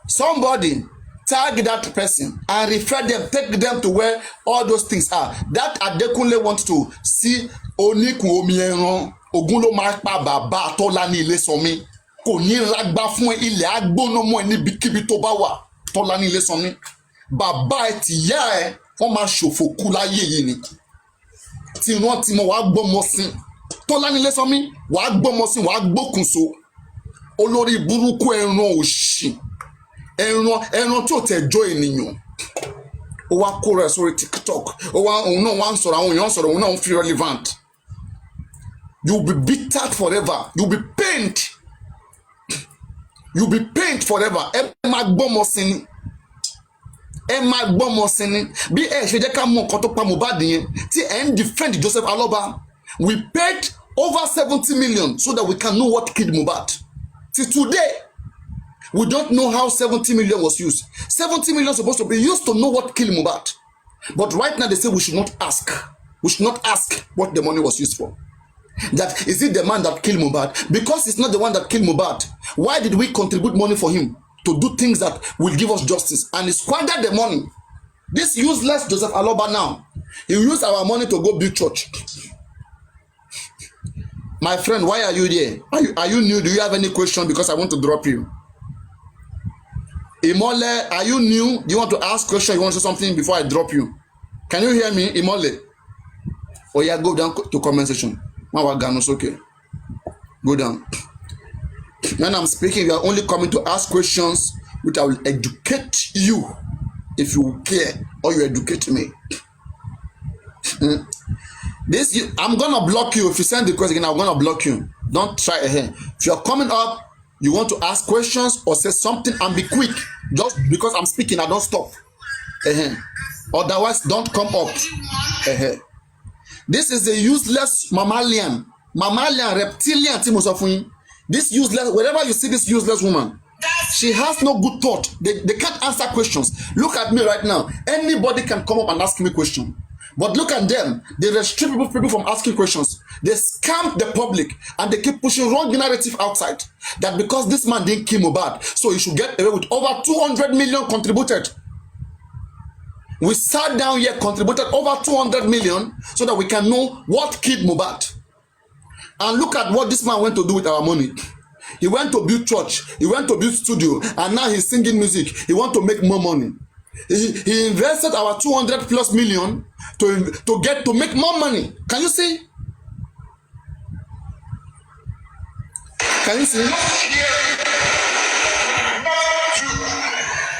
[SPEAKER 2] Somebody tag that person and refer them, take them to where all those things are. That Adekunle wants to see Oníkun omi ẹran ogun ló máa pa bàbá Tọ́lání Ilésanmí kò ní lágbá fún ilẹ̀ agbóná mọ́ ẹ níbikíbi tó bá wà. Tọ́lání Ilésanmí bàbá ẹ tìyá ẹ wọ́n máa ṣòfò kú láyé yìí ni tí wọ́n ti mọ̀ wá gbọ́mọ sí. Tọ́lání Ilésanmí wàá gbọ́mọ sí wàá gbókùnso olórí burúkú ẹran òṣì ẹran tí ò tẹ̀jọ́ ènìyàn ó wá kó rẹ̀ sórí TikTok òun náà wá ń sọ̀rọ̀ àwọn èèyàn sọ̀rọ̀ òun náà ń fi relevant. You will be bittered forever. You will be pained. You will be pained forever. Ẹ máa gbọ́mọ sí ni. Ẹ máa gbọ́mọ sí ni. Bí ẹ ṣe jẹ́ ká mọ nǹkan tó pa Mohbad yẹn tí ẹ ń defend Joseph Aloba. We paid over 70 million so that we can know what killed Mohbad. Till today, we don't know how 70 million was used. 70 million supposed to be used to know what killed Mohbad. But right now they say we should not ask. We should not ask what the money was used for. That is it the man that killed Mohbad? Because it's not the one that killed Mohbad. Why did we contribute money for him to do things that will give us justice? And he squandered the money. This useless Joseph Aloba now, he used our money to go build church. My friend, why are you there? Are you new? Do you have any question? Because I want to drop you. Imole, are you new? Do you want to ask question? You want to say something before I drop you? Can you hear me, Imole? Oh yeah, go down to comment section. Okay. Go down. When I'm speaking, you are only coming to ask questions which I will educate you if you care or you educate me. I'm gonna block you. If you send the question again, I'm gonna block you. Don't try again. If you're coming up, you want to ask questions or say something and be quick. Just because I'm speaking, I don't stop. Otherwise, don't come up. This is a useless mammalian, reptilian. This useless, wherever you see this useless woman, she has no good thought. They can't answer questions. Look at me right now. Anybody can come up and ask me a question. But look at them. They restrict people from asking questions. They scam the public and they keep pushing wrong narrative outside. That because this man didn't kill Mohbad, so he should get away with over 200 million contributed. We sat down here, contributed over 200 million so that we can know what killed Mohbad. And look at what this man went to do with our money. He went to build church. He went to build studio. And now he's singing music. He wants to make more money. He invested our 200 plus million to make more money. Can you see? Can you see?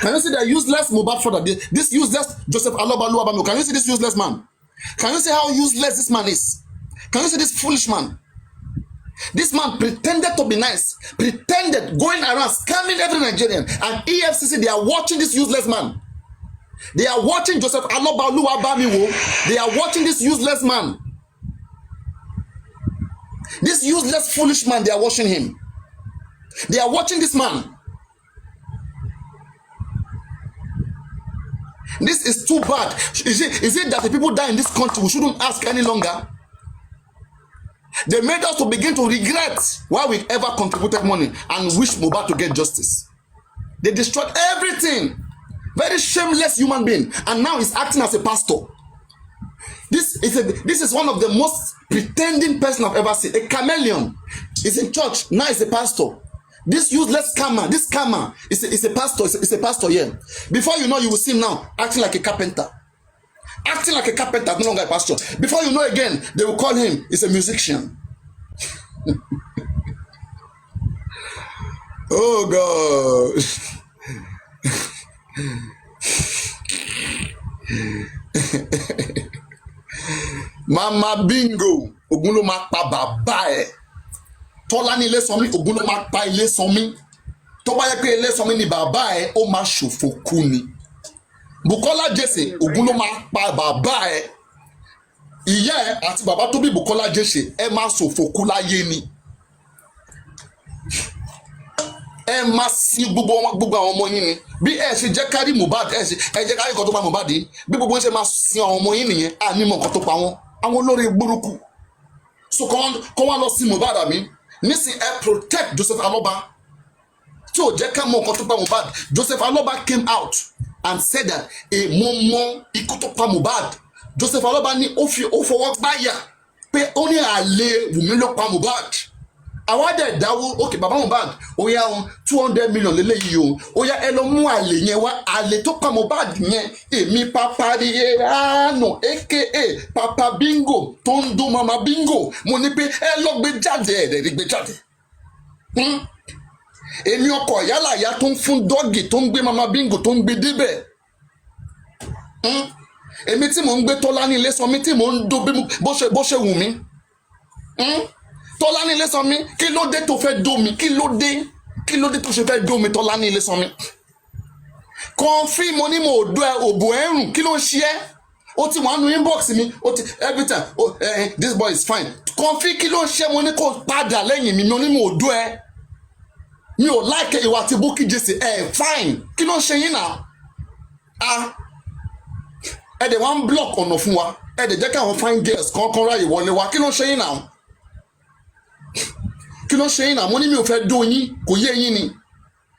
[SPEAKER 2] Can you see the useless Mohbad father? This useless Joseph Aloba. Can you see this useless man? Can you see how useless this man is? Can you see this foolish man? This man pretended to be nice, pretended going around scamming every Nigerian, and EFCC, they are watching this useless man. They are watching Joseph Aloba Oluwabamiwo. They are watching this useless man. This useless foolish man, they are watching him. They are watching this man. This is too bad. Is it that the people die in this country we shouldn't ask any longer? They made us to begin to regret why we ever contributed money and wish Mohbad to get justice. They destroyed everything. Very shameless human being, and now he's acting as a pastor. This is one of the most pretending person I've ever seen. A chameleon. He's in church, now he's a pastor. This useless scammer, this scammer is a pastor. Is a pastor here. Before you know, you will see him now acting like a carpenter. Acting like a carpenter, no longer a pastor. Before you know again, they will call him, he's a musician. Oh God. Mama Bingo, ogun ló máa pa bàbá ẹ̀. Tọ́lá ní ilé sanmi, ogun ló máa pa ilé sanmi. Tó bá yẹ pé ilé sanmi ni bàbá ẹ̀, ó máa ṣòfò kú ni. Bukola Jesse, ogun ló máa pa bàbá ẹ̀. Ìyá ẹ̀ àti bàbá tó bí Bukola Jesse, ẹ máa ṣòfò kú láyé ni. Ẹ máa sin gbogbo àwọn ọmọ yín ni. Bí ẹ ṣe jẹ́ kárí Mohbad, ẹ jẹ́ kárí nǹkan tó pa Mohbad yìí. Bí gbogbo ẹ ṣe máa sin àwọn ọmọ yín nìyẹn, à ní mọ̀ nǹkan tó pa wọ́n. Àwọn olórí burúkú. So kọ́ wá lọ sí Mohbad àmì. Nísìn ẹ protect Joseph Aloba. Tí ò jẹ́ ká mọ̀ nǹkan tó pa Mohbad. Joseph Aloba came out and said that mo mọ ikú tó pa Mohbad. Joseph Aloba ní ó fọwọ́ gbáyà pé ó ní àlè Wùmí ló pa Mohbad. Àwa dẹ̀ dáwó òkè bàbá Mohbad ó yá 200 million lélẹ́yìí o ó yá ẹ lọ mú àlè yẹn wá àlè tó pa Mohbad yẹn èmi Papariano aka Papa Bingo tó ń dún Mama Bingo mo ní pé ẹ lọ gbé jáde ẹ̀ rí gbé jáde. Èmi ọkọ̀ yálàyà tó ń fún dọ́gì tó ń gbé Mama Bingo tó ń gbé débẹ̀. Èmi tí mò ń gbé Tọ́lá ní ilé sanmi tí mò ń dó bó ṣe wù mí. Tọ́lá ní ilé sanmi kí ló dé tó fẹ́ dó mi kí ló dé tó ṣe fẹ́ dó mi Tọ́lá ní ilé sanmi. Kọ́ńfì mo ní mo dó ẹ òbò ẹ̀rùn kí ló ń ṣe ẹ́ ó ti wà nù inbox mi ó ti every time this boy is fine. Kọ́ńfì kí ló ń ṣe mo ní kó padà lẹ́yìn mi mo ní mo dó ẹ mi ò láìkẹ́ ìwà àti Bukky Jesse fine kí ló ń ṣe yín náà the one block on of wa the jẹ́ káwọn fine girls kan ráyè wọlé wa kí ló ń ṣe yín náà kí ló ń ṣe yín náà mo ní mi ò fẹ́ dún yín kò yé yín ni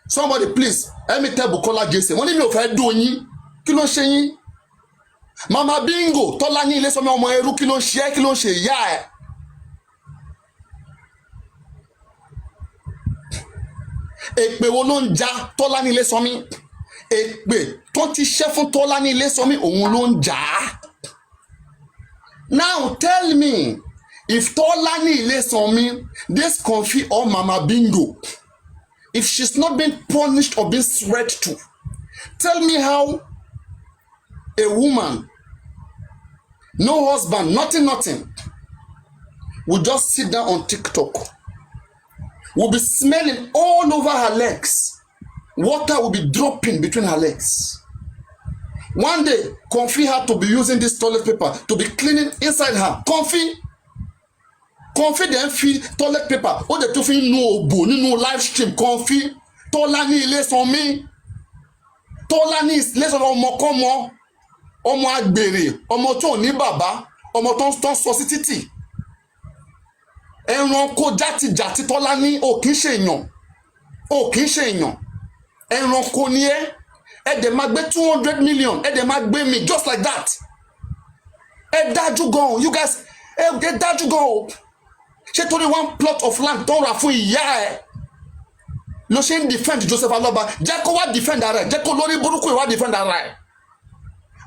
[SPEAKER 2] somebody please let me tell Bukola Jesse mo ní mi ò fẹ́ dún yín kí ló ń ṣe yín Mama Bingo Tọ́lá ní ilé sọmi ọmọ ẹrú kí ló ń ṣe kí ló ń ṣe ìyá ẹ̀ èpè wo ló ń já Tọ́lá ní ilé sọmi èpè tó ti ṣẹ́ fún Tọ́lá ní ilé sọmi òun ló ń jà á. Now tell me if Tọ́lá ní ilé sọmi this Comfy or Mama Bingo if she's not being punished or being sweat to tell me how a woman no husband nothing will just sit down on TikTok will be smelling all over her legs. Water will be dropping between her legs. One day, Comfy had to be using this toilet paper to be cleaning inside her. Comfy then feel toilet paper. Oh, the two feel no bo, no live stream. Comfy, Tọ́lá ní ilé sọmi. Tọ́lá ní ilé sọmi ọmọ kọ́mọ. Ọmọ àgbèrè, ọmọ tó ní bàbá, ọmọ tó ń sọ sí títì. Ẹranko játijàti Tọ́lá ní ò kìí ṣe èèyàn. Ẹranko ni ẹ dẹ̀ máa gbé 200 million ẹ dẹ̀ máa gbé mi just like that. Ẹ dájú gan you guys ẹ dájú gan ṣé torí one plot of land tó ń ra fún ìyá ẹ ló ṣe ń defend Joseph Aloba jẹ́ kó wá defend ara ẹ̀ jẹ́ kó lórí burúkú ìwá defend ara ẹ̀.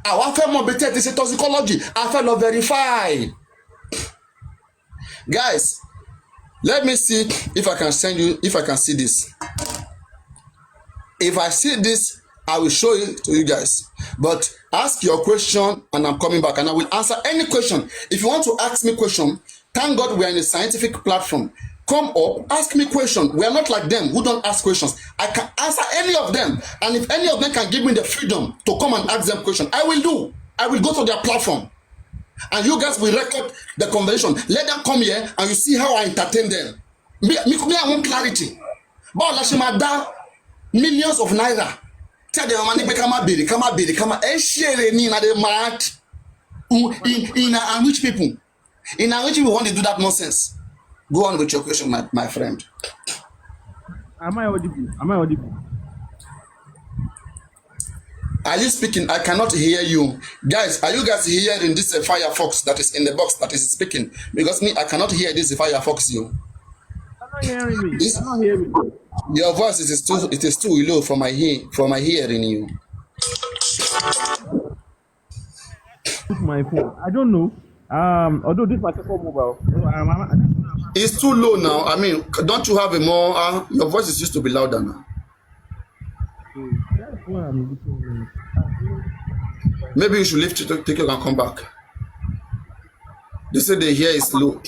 [SPEAKER 2] Àwa fẹ́ mọ̀ bí tẹ́ ti ṣe toxicology a fẹ́ lọ verify. Guys, let me see if I can see this. If I see this, I will show it to you guys. But ask your question and I'm coming back and I will answer any question. If you want to ask me question, thank God we are in a scientific platform. Come up, ask me question. We are not like them who don't ask questions. I can answer any of them. And if any of them can give me the freedom to come and ask them question, I will do. I will go to their platform. And you guys will record the conversation. Let them come here and you see how I entertain them. Me I want clarity. But millions of naira. Tell them money come share in the mad in which people want to do that nonsense. Go on with your question, my friend.
[SPEAKER 4] Am I audible?
[SPEAKER 2] Are you speaking? I cannot hear you. Guys, are you guys hearing this Firefox that is in the box that is speaking? Because me, I cannot hear this Firefox you.
[SPEAKER 4] I'm not hearing me. I'm not hearing me.
[SPEAKER 2] Your voice is too low for my hearing you.
[SPEAKER 4] My phone. I don't know. Although this is my second mobile.
[SPEAKER 2] It's too low now. I mean, don't you have a more? Your voice is used to be louder now.
[SPEAKER 4] That's why I'm looking.
[SPEAKER 2] Maybe you should leave to take it and come back. They say the hair is low.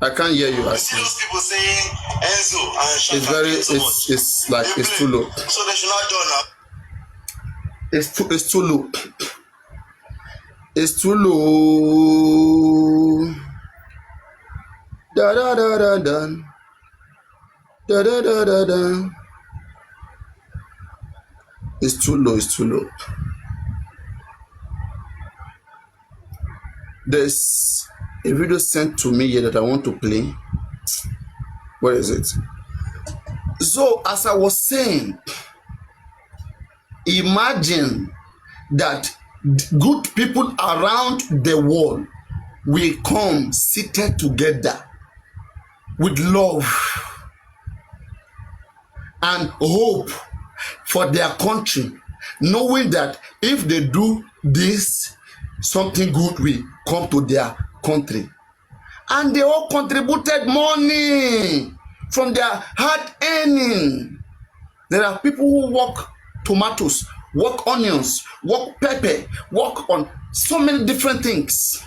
[SPEAKER 2] I can't hear you. I see
[SPEAKER 5] those people saying Enzo and Shaka
[SPEAKER 2] it's like it's too low.
[SPEAKER 5] So they should not do now.
[SPEAKER 2] It's too low. It's too low. Da da da da da. Da da da da da. It's too low. There's a video sent to me here that I want to play. Where is it? So, as I was saying, imagine that good people around the world will come seated together with love and hope for their country, knowing that if they do this, something good will come to their country. And they all contributed money from their hard earning. There are people who work tomatoes, work onions, work pepper, work on so many different things.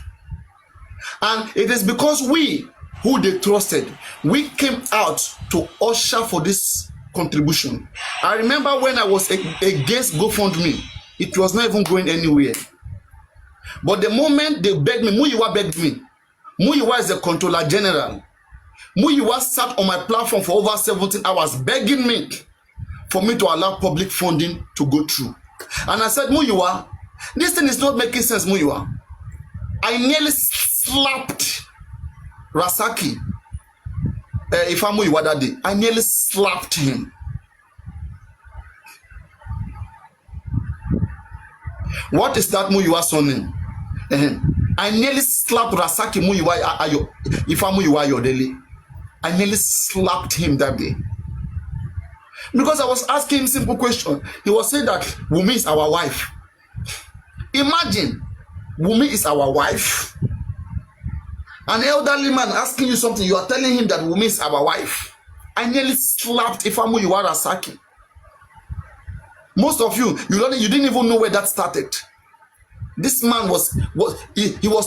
[SPEAKER 2] And it is because we, who they trusted, we came out to usher for this contribution. I remember when I was against GoFundMe, it was not even going anywhere. But the moment they begged me, Muyiwa begged me. Muyiwa is the controller general. Muyiwa sat on my platform for over 17 hours begging me for me to allow public funding to go through. And I said, Muyiwa, This thing is not making sense, Muyiwa. I nearly slapped Rasaki, Ifá Muyiwa that day. I nearly slapped him. What is that Muyiwa son name? I nearly slapped Rasaki Muyiwa Ifá Muyiwa Ayodele. I nearly slapped him that day. Because I was asking him simple question. He was saying that Wunmi is our wife. Imagine, Wunmi is our wife. An elderly man asking you something, you are telling him that Wunmi is our wife. I nearly slapped Ifá Muyiwa Rasaki. Most of you didn't even know where that started. This man was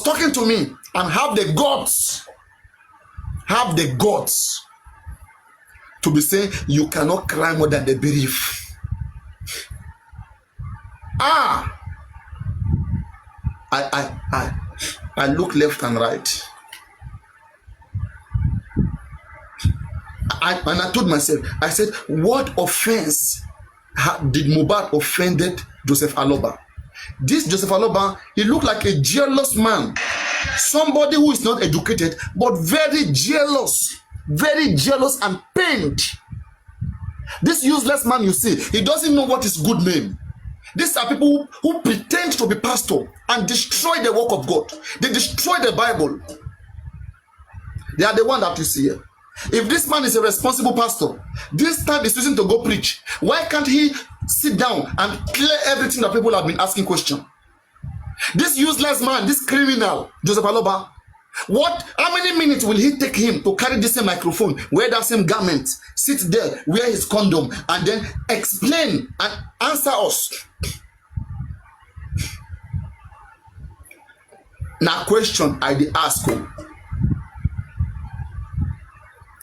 [SPEAKER 2] talking to me and have the guts to be saying you cannot cry more than the bereaved. I look left and right. And I told myself, I said, what offense did Mohbad offended Joseph Aloba? This Joseph Aloba, he looked like a jealous man. Somebody who is not educated, but very jealous and pained. This useless man you see, he doesn't know what is good name. These are people who pretend to be pastor and destroy the work of God. They destroy the Bible. They are the one that you see here. If this man is a responsible pastor, this time is choosing to go preach. Why can't he sit down and clear everything that people have been asking questions? This useless man, this criminal, Joseph Aloba, how many minutes will he take him to carry the same microphone, wear that same garment, sit there, wear his condom, and then explain and answer us? Now question I dey ask you.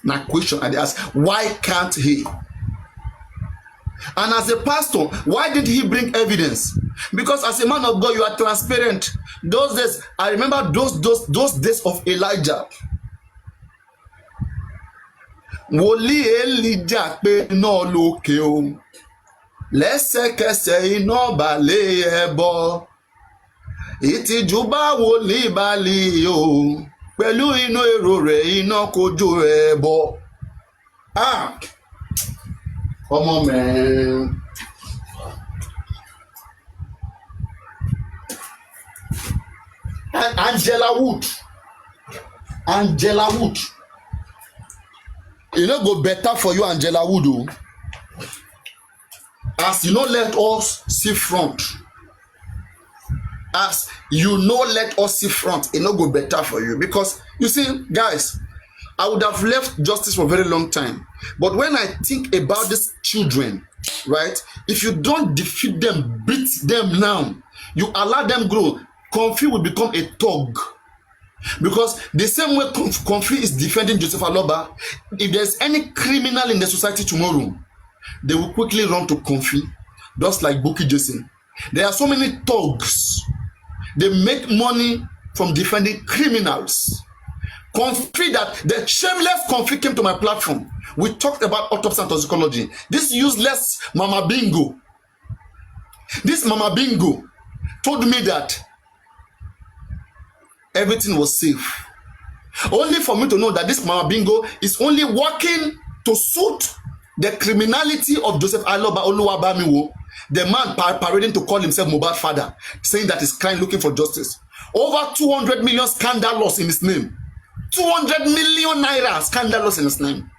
[SPEAKER 2] Now question I dey ask, why can't he? And as a pastor, why did he bring evidence? Because as a man of God, you are transparent. Those days, I remember those days of Elijah. Wòlíì Elijah pé iná lókè o, lẹ́sẹ̀kẹsẹ̀ iná balẹ̀ ẹbọ. Ìtìjú bá wòlíì Báálì o, pẹ̀lú inú èrò rẹ̀ iná kojú ẹbọ. Come on, man. And Angela Wood. You know, go better for you, Angela Wood. Oh. As you know, let us see front. As you know, let us see front. It no go better for you. Because, you see, guys, I would have left justice for a very long time. But when I think about these children, right, if you don't defeat them, beat them now, you allow them grow, Comfy will become a thug. Because the same way Comfy is defending Joseph Aloba, if there's any criminal in the society tomorrow, they will quickly run to Comfy, just like Bukky Jason. There are so many thugs. They make money from defending criminals. Comfy, that the shameless Comfy came to my platform. We talked about autopsy and toxicology. This useless Mama Bingo told me that everything was safe. Only for me to know that this Mama Bingo is only working to suit the criminality of Joseph Aloba Oluwabamiwo, the man parading to call himself Mohbad father, saying that he's crying looking for justice. Over 200 million scandal loss in his name. 200 million naira scandal loss in his name.